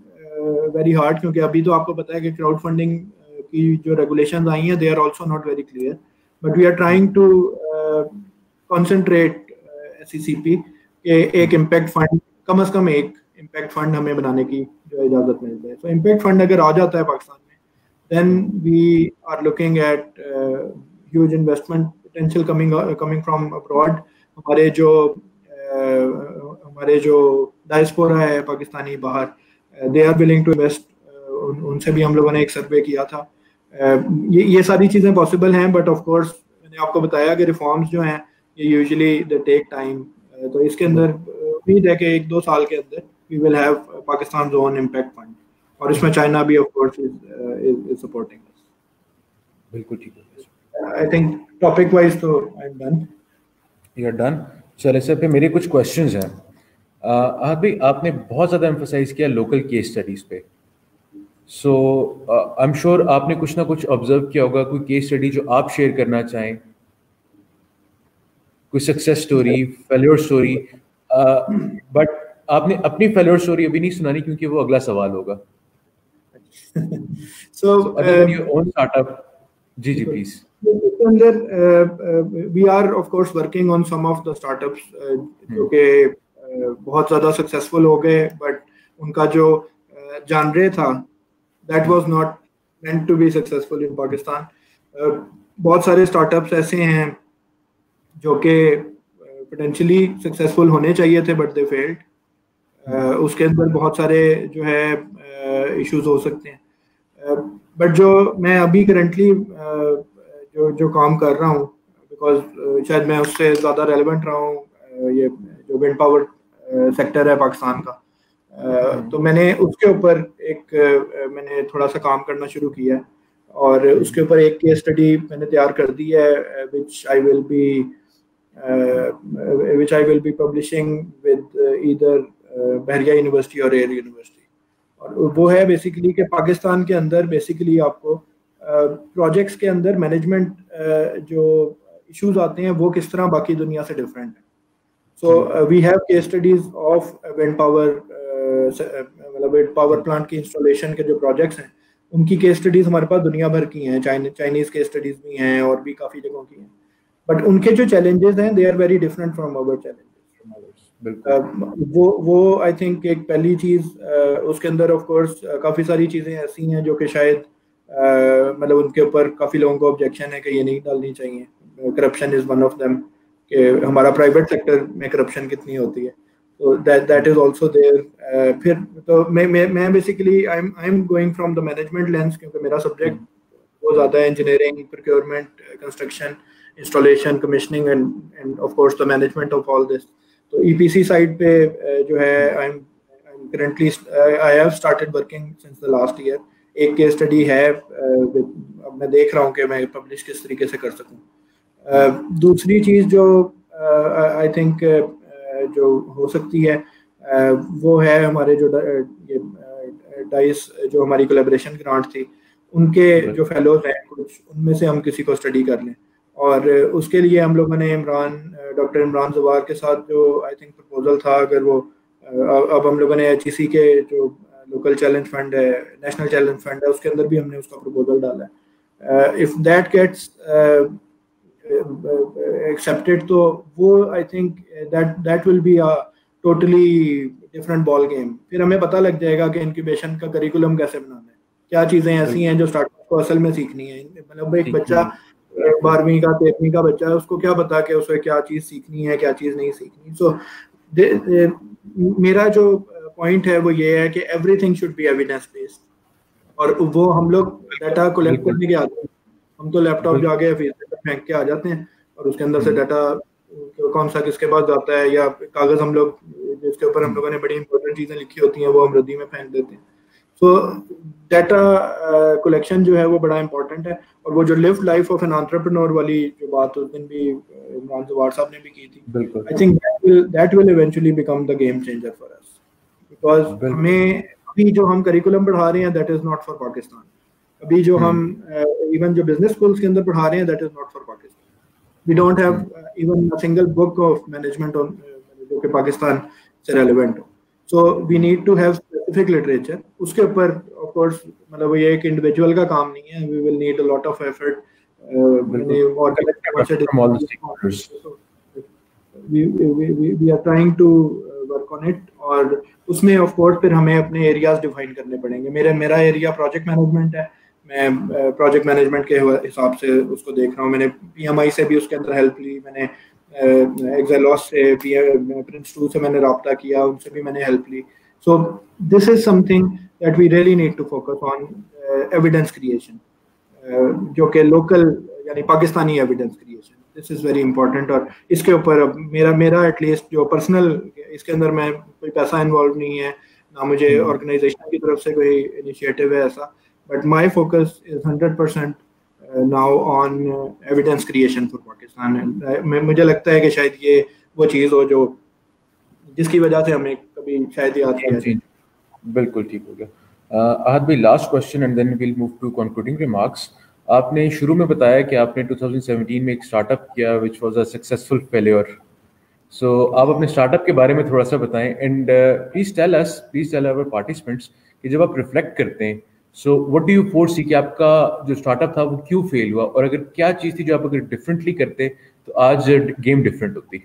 very hard, क्योंकि अभी तो आपको पता है कि क्राउड फंडिंग की जो रेगुलेशंस आई हैं, they are also not very clear, but we are trying to concentrate SECP के एक इम्पैक्ट फंड, कम से कम एक इम्पैक्ट फंड हमें बनाने की जो इजाजत मिल जाए। तो इम्पैक्ट फंड अगर आ जाता है पाकिस्तान में, then we are looking at huge investment potential coming from abroad. हमारे जो डायस्पोरा है पाकिस्तानी बाहर, they are willing to invest, उनसे भी हम लोगों ने एक सर्वे किया था। ये सारी चीज़ें पॉसिबल हैं, बट ऑफ कोर्स मैंने आपको बताया कि रिफॉर्म्स जो हैं ये यूजुअली दे टेक टाइम। तो इसके अंदर उम्मीद है कि 1-2 साल के अंदर we will have Pakistan own impact fund, और इसमें चाइना भी of course is supporting us. बिल्कुल ठीक है। आई थिंक टॉपिक वाइज तो I am done. You are done. चलिए सर, पे मेरे कुछ क्वेश्चंस हैं। भाई आपने बहुत ज़्यादा एम्फसाइज किया लोकल केस स्टडीज़ पे, सो आई एम श्योर आपने कुछ ना कुछ ऑब्जर्व किया होगा, कोई केस स्टडी जो आप शेयर करना चाहें, कोई success story, failure story. But आपने अपनी फेल्योर स्टोरी अभी नहीं सुनानी, क्योंकि वो अगला सवाल होगा। So other than your own startup, जी प्लीज। इसके अंदर we are of course working on some of the startups जो कि बहुत ज़्यादा सक्सेसफुल हो गए, बट उनका जो जानरे था that was not meant to be successful in Pakistan. बहुत सारे स्टार्टअप्स ऐसे हैं जो कि पोटेंशियली सक्सेसफुल होने चाहिए थे बट दे फेल्ड। उसके अंदर बहुत सारे जो है इश्यूज हो सकते हैं, बट जो मैं अभी करंटली जो काम कर रहा हूँ, बिकॉज शायद मैं उससे ज़्यादा रेलेवेंट रहा हूँ, ये जो विंड पावर सेक्टर है पाकिस्तान का, तो मैंने उसके ऊपर मैंने थोड़ा सा काम करना शुरू किया है और उसके ऊपर एक केस स्टडी मैंने तैयार कर दी है which I will be publishing with either Bahria university और एयर यूनिवर्सिटी। और वो है बेसिकली कि पाकिस्तान के अंदर बेसिकली आपको प्रोजेक्ट्स के अंदर मैनेजमेंट जो इश्यूज आते हैं वो किस तरह बाकी दुनिया से डिफरेंट है। So we have case studies of wind power, मतलब विंड पावर प्लांट की इंस्टॉलेशन के जो प्रोजेक्ट्स हैं उनकी केस स्टडीज हमारे पास दुनिया भर की हैं, चाइनीज केस स्टडीज भी हैं और भी काफ़ी जगहों की हैं, बट उनके जो चैलेंजेस हैं they are very different from our challenges. वो आई थिंक एक पहली चीज़, उसके अंदर ऑफ कोर्स काफ़ी सारी चीज़ें ऐसी हैं जो कि शायद मतलब उनके ऊपर काफ़ी लोगों को ऑब्जेक्शन है कि ये नहीं डालनी चाहिए। Corruption is one of them, कि हमारा प्राइवेट सेक्टर में करप्शन कितनी होती है, तो दैट इज आल्सो देयर। फिर तो मैं basically I am going from the management lens, क्योंकि मेरा सब्जेक्ट बहुत ज़्यादा है engineering, procurement, construction, installation, commissioning and of course the management of all this. तो ईपीसी साइड पे जो है I am currently I have started working since the last year. एक केस स्टडी है, अब मैं देख रहा हूँ कि मैं पब्लिश किस तरीके से कर सकूँ। दूसरी चीज़ जो आई थिंक जो हो सकती है वो है हमारे जो ये डाइस जो हमारी कोलैबोरेशन ग्रांट थी, उनके जो फेलोज हैं कुछ, उनमें से हम किसी को स्टडी कर लें। और उसके लिए हम लोगों ने डॉक्टर इमरान ज़वार के साथ जो आई थिंक प्रपोजल था, अगर वो अब हम लोगों ने HEC के जो लोकल चैलेंज फंड है, नेशनल चैलेंज फंड है, उसके अंदर भी हमने उसका प्रपोजल डाला है। इफ़ दैट गेट्स accepted, तो वो I think that will be a totally different ball game। फिर हमें पता लग जाएगा कि इंक्यूबेशन का करिकुलम कैसे बनाना है, क्या चीज़ें ऐसी हैं जो स्टार्टअप को असल में सीखनी है। मतलब एक बच्चा 12वीं का 13वीं का बच्चा है, उसको क्या पता कि उसे क्या चीज़ सीखनी है, क्या चीज़ नहीं सीखनी। सो मेरा जो पॉइंट है वो ये है कि everything should be evidence based, और वो हम लोग डाटा कलेक्ट करने के आते हैं, हम तो लैपटॉप जाके फेंक के आ जाते हैं और उसके अंदर से डाटा कौन सा किसके पास जाता है, या कागज हम लोग जिसके ऊपर हम लोगों ने बड़ी इंपॉर्टेंट चीजें लिखी होती हैं वो हम रद्दी में फेंक देते हैं। सो डाटा कलेक्शन जो है वो बड़ा इंपॉर्टेंट है। और वो जो lived life of an entrepreneur वाली जो बात उस दिन भी इमरान ज़वार साहब ने भी की थी, I think that will eventually become the game changer for us, because हमें अभी जो हम करिकुलम पढ़ा रहे हैं that is not for Pakistan. अभी जो हम इवन जो बिजनेस स्कूल्स के अंदर पढ़ा रहे हैं that is not for Pakistan. We don't have even a single book of management on जो कि पाकिस्तान से रेलेवेंट हो। So we need to have specific literature. उसके ऊपर ऑफ कोर्स मतलब ये एक इंडिविजुअल का काम नहीं है, we will need a lot of effort we are trying to work on it. और उसमें ऑफ कोर्स फिर हमें अपने एरियाज डिफाइन करने पड़ेंगे। मेरा एरिया प्रोजेक्ट मैनेजमेंट है, मैं प्रोजेक्ट मैनेजमेंट के हिसाब से उसको देख रहा हूँ। मैंने PMI से भी उसके अंदर हेल्प ली, मैंने एक्सेलॉस से, प्रिंस 2 से मैंने रब्ता किया, उनसे भी मैंने हेल्प ली। So this is something that we really need to focus on, evidence creation, जो कि लोकल यानी Pakistani evidence creation, this is very important. और इसके ऊपर मेरा एटलीस्ट जो पर्सनल, इसके अंदर मैं कोई पैसा इन्वॉल्व नहीं है, ना मुझे ऑर्गेनाइजेशन की तरफ से कोई इनिशिएटिव है ऐसा, but my focus is 100% now on evidence creation for Pakistan. मुझे लगता है कि शायद ये वो चीज़ हो जो जिसकी वजह से हमें कभी शायद याद किया। बिल्कुल ठीक हो गया। आहद भाई, last question and then will move to concluding remarks. आपने शुरू में बताया कि आपने 2017 में एक स्टार्टअप किया which was a successful failure. So आप अपने स्टार्टअप के बारे में थोड़ा सा बताएं and please tell our participants कि जब आप रिफ्लेक्ट करते हैं so what do you foresee कि आपका जो स्टार्टअप था वो क्यों फेल हुआ, और अगर क्या चीज़ थी जो आप अगर डिफरेंटली करते तो आज गेम डिफरेंट होती।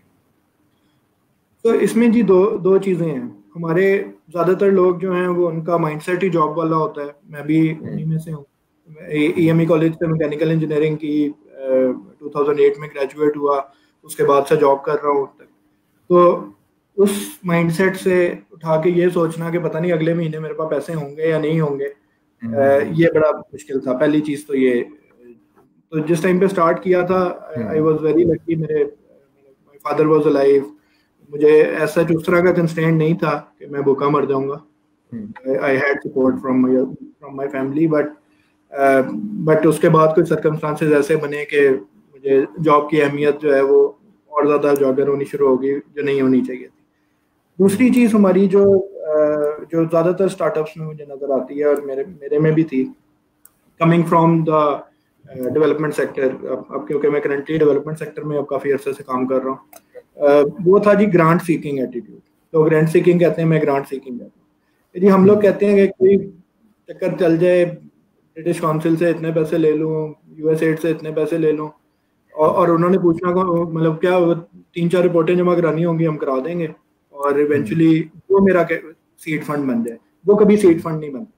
तो इसमें जी दो चीज़ें हैं। हमारे ज़्यादातर लोग जो हैं वो उनका माइंडसेट ही जॉब वाला होता है। मैं भी उन्हीं में से हूँ। EME कॉलेज से मैकेनिकल इंजीनियरिंग की 2008 में ग्रेजुएट हुआ, उसके बाद से जॉब कर रहा हूँ। तो उस माइंडसेट से उठा के ये सोचना कि पता नहीं अगले महीने मेरे पास पैसे होंगे या नहीं होंगे, ये बड़ा मुश्किल था। पहली चीज़ तो ये, तो जिस टाइम पे स्टार्ट किया था आई वाज वेरी लकी, मेरे माय फादर वाज अलाइव, मुझे ऐसा उस तरह का कंस्ट्रेंट नहीं था कि मैं भूखा मर जाऊंगा। I had support from my family, but उसके बाद कुछ सर्कमस्टांसेस ऐसे बने कि मुझे जॉब की अहमियत जो है वो और ज़्यादा उजागर होनी शुरू होगी, जो नहीं होनी चाहिए थी। दूसरी चीज़ हमारी जो ज़्यादातर स्टार्टअप्स में मुझे नज़र आती है और मेरे में भी थी, coming from the development sector, अब क्योंकि मैं करंटली डेवलपमेंट सेक्टर में अब काफ़ी अरसे से काम कर रहा हूँ, वो था जी ग्रांट सीकिंग एटीट्यूड। तो ग्रांट सीकिंग कहते हैं, मैं ग्रांट सीकिंग कहता हूँ। जी हम लोग कहते हैं कि कोई चक्कर चल जाए, ब्रिटिश काउंसिल से इतने पैसे ले लूँ, यूएसएड से इतने पैसे ले लूँ, और उन्होंने पूछना मतलब क्या 3-4 रिपोर्टें जमा करानी होंगी, हम करा देंगे, और इवेंचुअली वो मेरा सीड फंड बन जाए। वो कभी सीड फंड नहीं बनता।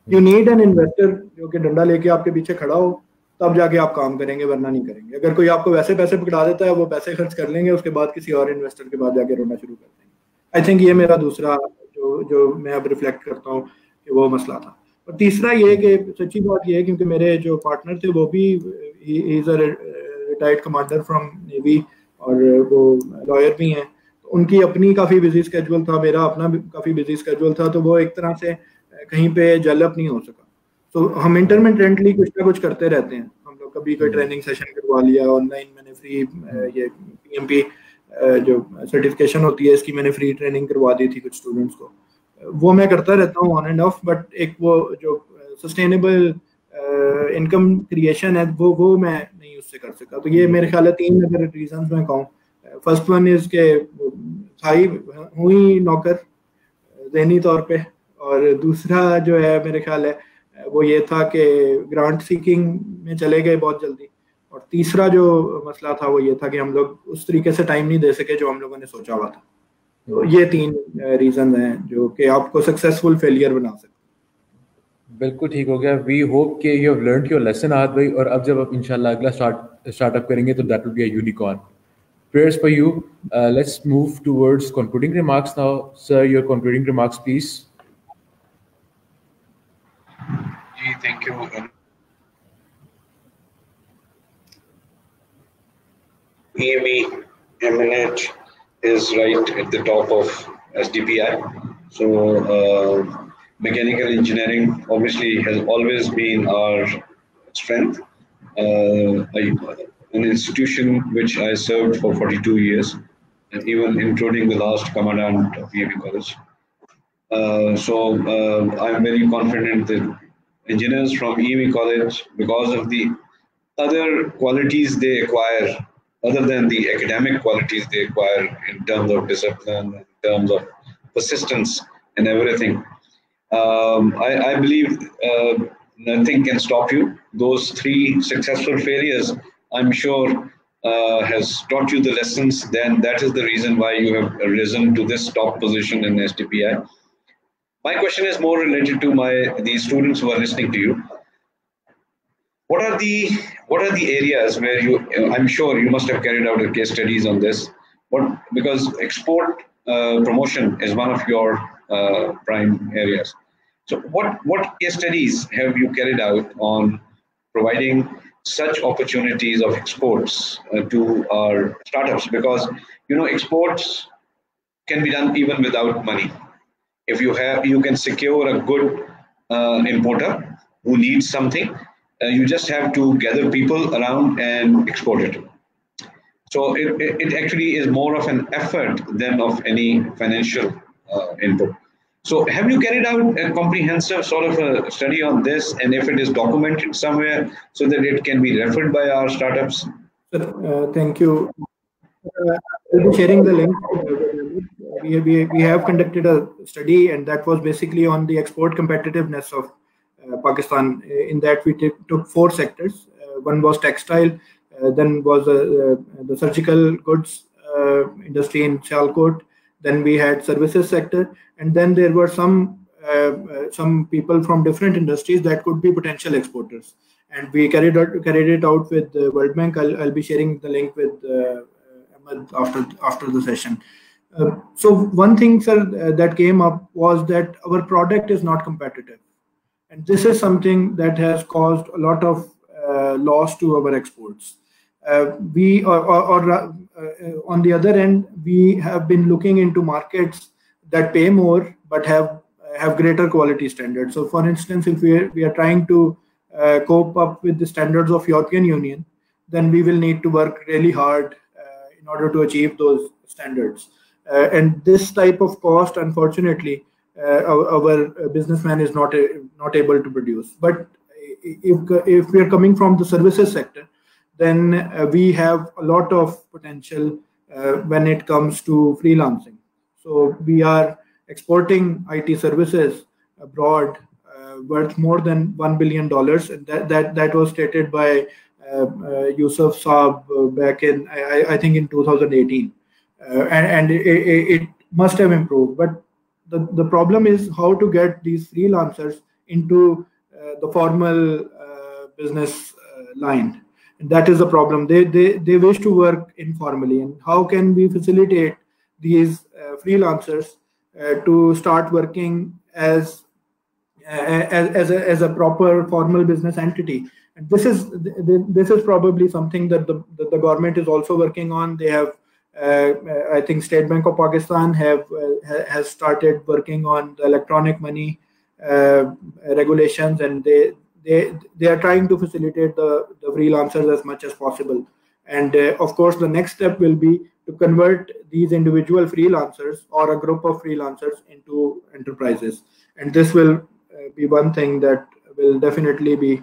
यू नीड एन इन्वेस्टर जो कि डंडा लेके आपके पीछे खड़ा हो, तब जाके आप काम करेंगे, वरना नहीं करेंगे। अगर कोई आपको वैसे पैसे पकड़ा देता है, वो पैसे खर्च कर लेंगे, उसके बाद किसी और इन्वेस्टर के बाद जाके रोना शुरू कर देंगे। आई थिंक ये मेरा दूसरा जो मैं अब रिफ्लेक्ट करता हूँ कि वो मसला था। और तीसरा ये कि सच्ची बात ये है, क्योंकि मेरे जो पार्टनर थे वो भी is a retired commander from navy और वो लॉयर भी हैं, तो उनकी अपनी काफ़ी बिजी स्केड्यूल था, मेरा अपना भी काफ़ी बिजी स्केड्यूल था, तो वो एक तरह से कहीं पे डेवलप नहीं हो सका। तो हम इंटरमिटेंटली कुछ ना कुछ करते रहते हैं। हम लोग कभी कोई ट्रेनिंग सेशन करवा लिया ऑनलाइन, मैंने फ्री ये PMP जो सर्टिफिकेशन होती है इसकी मैंने फ्री ट्रेनिंग करवा दी थी कुछ स्टूडेंट्स को, वो मैं करता रहता हूँ ऑन एंड ऑफ। बट एक वो जो सस्टेनेबल इनकम क्रिएशन है वो मैं नहीं उससे कर सका। तो ये मेरे ख्याल है 3 अगर रीजन मैं कहूँ, फर्स्ट वन इज के हुई नौकर ज़हनी तौर पे, और दूसरा जो है मेरे ख्याल है वो ये था कि ग्रांट सीकिंग में चले गए बहुत जल्दी, और तीसरा जो मसला था वो ये था कि हम लोग उस तरीके से टाइम नहीं दे सके जो हम लोगों ने सोचा हुआ था। तो ये 3 रीजन हैं जो कि आपको सक्सेसफुल फेलियर बना सकते हैं। बिल्कुल ठीक हो गया। वी होप कि you have learned your lesson आज भाई, और अब जब आप इंशाल्लाह अगला स्टार्टअप करेंगे तो that will be a unicorn. Prayers for you. Let's move towards concluding remarks now. Sir, your concluding remarks, please. Thank you. EME Eminent is right at the top of SDPI. So mechanical engineering obviously has always been our strength. An institution which I served for 42 years, and even including the last commandant of EME College. I'm very confident that engineers from EME College, because of the other qualities they acquire, other than the academic qualities they acquire in terms of discipline, in terms of persistence and everything, I believe nothing can stop you. Those 3 successful failures, I'm sure, has taught you the lessons. Then that is the reason why you have risen to this top position in SDPI. My question is more related to the students who are listening to you. What are the areas where I'm sure you must have carried out case studies on this, because export promotion is one of your prime areas. So what case studies have you carried out on providing such opportunities of exports to our startups? Because exports can be done even without money. If you can secure a good importer who needs something, you just have to gather people around and export it. So it actually is more of an effort than of any financial input. So have you carried out a comprehensive sort of a study on this, and if it is documented somewhere so that it can be referred by our startups? Thank you. I'll be sharing the link. We have conducted a study, and that was basically on the export competitiveness of Pakistan. In that we took 4 sectors. One was textile, then was the surgical goods industry in Sialkot. Then we had services sector, and then there were some people from different industries that could be potential exporters. And we carried it out with the World Bank. I'll be sharing the link with after the session. So one thing, sir, that came up was that our product is not competitive, and this is something that has caused a lot of loss to our exports. We on the other end, we have been looking into markets that pay more but have greater quality standards. So, for instance, if we are trying to cope up with the standards of European Union, then we will need to work really hard in order to achieve those standards. And this type of cost, unfortunately, our businessman is not able to produce. But if we are coming from the services sector, then we have a lot of potential when it comes to freelancing. So we are exporting IT services abroad worth more than $1 billion, and that was stated by Yusuf Saab back in I think in 2018, and it must have improved. But the problem is how to get these freelancers into the formal business line. And that is the problem. They wish to work informally, and how can we facilitate these freelancers to start working as a proper formal business entity? And this is probably something that the government is also working on. They have, I think, State Bank of Pakistan has started working on the electronic money regulations, and they are trying to facilitate the freelancers as much as possible. And of course, the next step will be to convert these individual freelancers or a group of freelancers into enterprises. And this will be one thing that will definitely be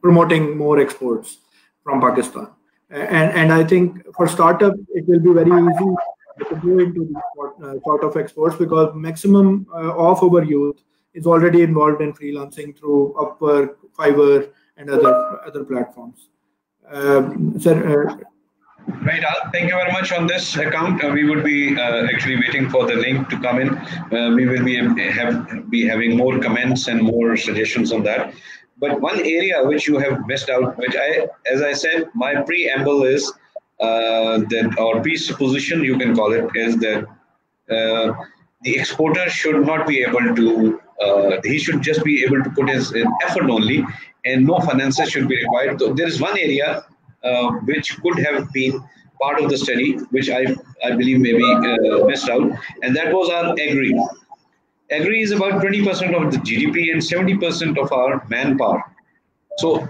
promoting more exports from Pakistan. And I think for startups, it will be very easy to go into these sort of exports, because maximum of our youth is already involved in freelancing through Upwork, Fiverr, and other platforms. Right, Al, thank you very much on this account. We would be actually waiting for the link to come in. We will be having more comments and more suggestions on that. But one area which you have missed out, which as I said, my preamble is that, or presupposition you can call it, is that the exporter should not be able to, he should just be able to put his effort only, and no finances should be required. So there is one area which could have been part of the study, which I believe maybe missed out, and that was our agri. Agri is about 20% of the GDP and 70% of our manpower. So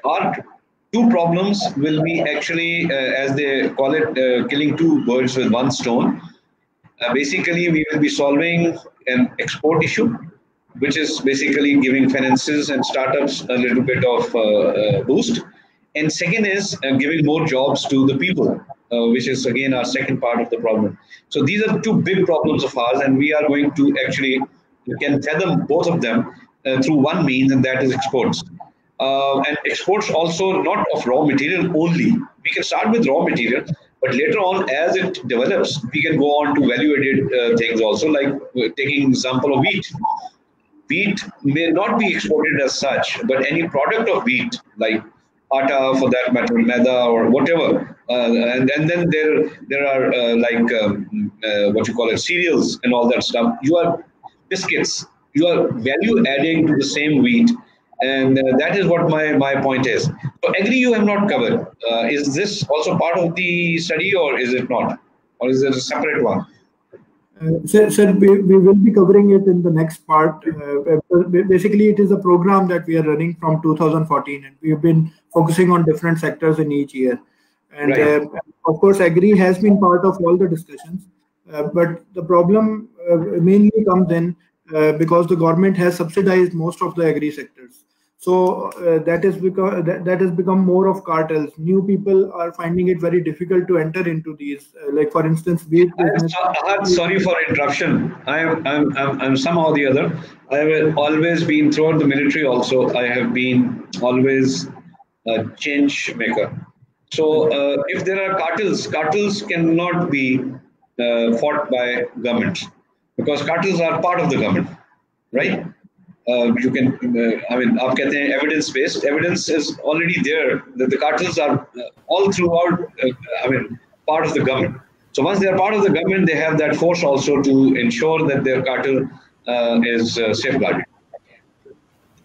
our two problems will be actually, as they call it, killing two birds with one stone. Basically, we will be solving an export issue, which is basically giving finances and startups a little bit of boost. And second is giving more jobs to the people, which is again our second part of the problem. So these are two big problems of ours, and we are going to actually can fathom both of them through one means, and that is exports. And exports also not of raw material only. We can start with raw material, but later on, as it develops, we can go on to value-added things also, like taking example of wheat. Wheat may not be exported as such, but any product of wheat, like atta for that matter, maida or whatever, and then there are what you call it, cereals and all that stuff. You are biscuits. You are value adding to the same wheat, and that is what my point is. So agri you have not covered. Is this also part of the study, or is it not, or is it a separate one? Sir, we will be covering it in the next part. Basically, it is a program that we are running from 2014, and we have been focusing on different sectors in each year. And right. Of course, agri has been part of all the discussions, but the problem mainly comes in because the government has subsidized most of the agri sectors. So that has become more of cartels. New people are finding it very difficult to enter into these. Like for instance, wheat business. Sorry for interruption. I'm somehow or the other. I have always been throughout the military. Also, I have been always a change maker. So if there are cartels cannot be fought by governments, because cartels are part of the government, right? you can, I mean, आप कहते हैं evidence based. Evidence is already there. The cartels are all throughout. I mean, part of the government. So once they are part of the government, they have that force also to ensure that their cartel is safeguarded.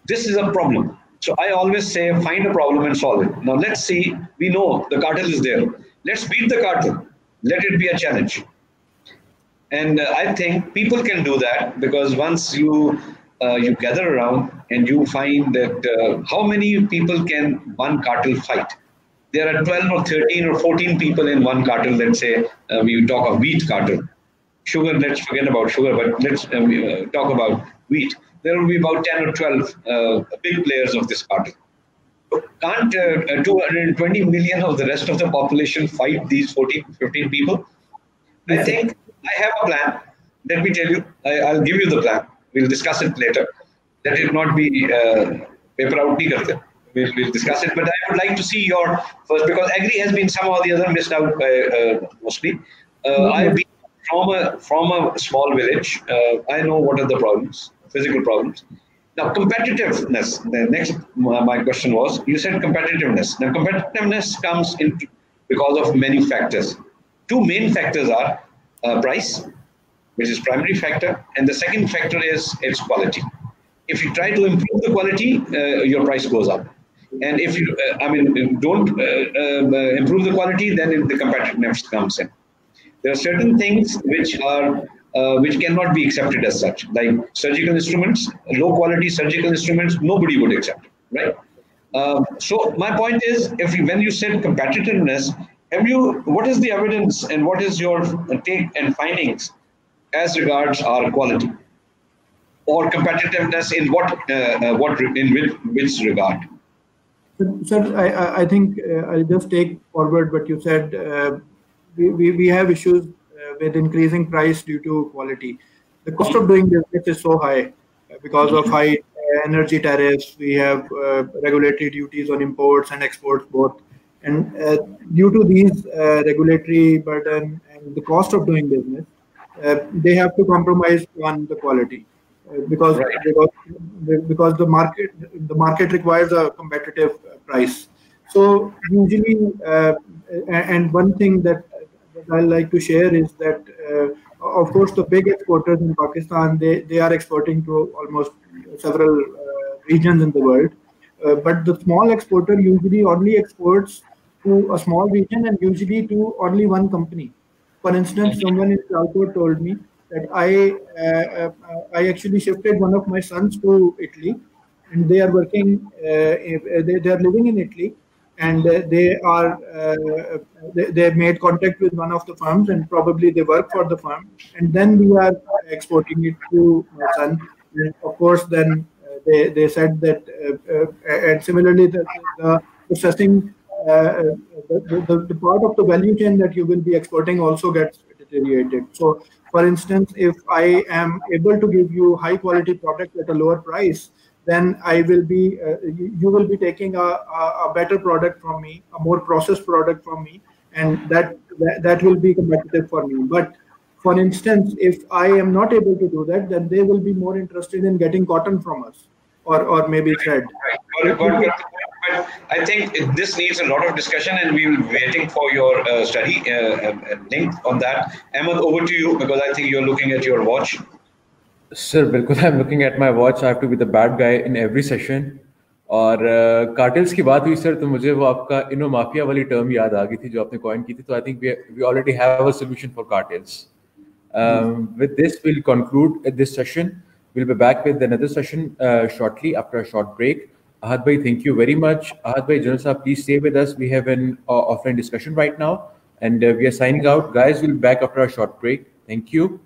This is a problem. So I always say, find a problem and solve it. Now let's see. We know the cartel is there. Let's beat the cartel. Let it be a challenge. And I think people can do that, because once you gather around and you find that how many people can one cartel fight? There are 12 or 13 or 14 people in one cartel. Let's say we talk of wheat cartel. Sugar, let's forget about sugar, but let's talk about wheat. There will be about 10 or 12 big players of this cartel. So can't 220 million of the rest of the population fight these 14, 15 people? I think I have a plan. Let me tell you. I'll give you the plan. We'll discuss it later. Let it not be paper out. We'll discuss it. But I would like to see your first, because agri has been somehow or the other missed out mostly. I've been from a small village. I know what are the problems, physical problems. Now, competitiveness. The next, my question was, you said competitiveness. Now, competitiveness comes in because of many factors. Two main factors are price, which is primary factor, and the second factor is its quality. If you try to improve the quality, your price goes up. And if you, don't improve the quality, then the competitiveness comes in. There are certain things which cannot be accepted as such, like surgical instruments, low quality surgical instruments, nobody would accept, right? So my point is, when you said competitiveness, what is the evidence and what is your take and findings as regards our quality or competitiveness in which regard? Sir, I think I'll just take forward what you said. We have issues with increasing price due to quality. The cost of doing business is so high because of high energy tariffs. We have regulatory duties on imports and exports both. And due to these regulatory burden and the cost of doing business, they have to compromise on the quality. Because the market requires a competitive price. So usually, and one thing that I like to share is that, of course, the big exporters in Pakistan, they are exporting to almost several regions in the world. But the small exporter usually only exports to a small region and usually to only one company. For instance, someone in Chalcot told me that I actually shifted one of my sons to Italy, and they are working. They are living in Italy, and they have made contact with one of the firms, and probably they work for the firm. And then we are exporting it to my son. And of course, then they said that, and similarly, the processing, the part of the value chain that you will be exporting also gets deteriorated. So, for instance, if I am able to give you high quality product at a lower price, then I will be, you will be taking a better product from me, a more processed product from me, and that will be competitive for me. But for instance, if I am not able to do that, then they will be more interested in getting cotton from us, or maybe thread. Right. I think this needs a lot of discussion, and we will be waiting for your study link on that. Ahmed, over to you, because I think you're looking at your watch. Sir, बिल्कुल, I'm looking at my watch. I have to be the bad guy in every session. और कार्टेल्स की बात हुई सर, तो मुझे वो आपका इनो माफिया वाली टर्म याद आ गई थी जो आपने कॉइन की थी. तो I think we already have a solution for cartels. With this, we'll conclude this session. We'll be back with another session shortly after a short break. Ahad bhai, thank you very much. Ahad bhai, General Saab, please stay with us. We have an offline discussion right now, and we are signing out. Guys, we'll be back after a short break. Thank you.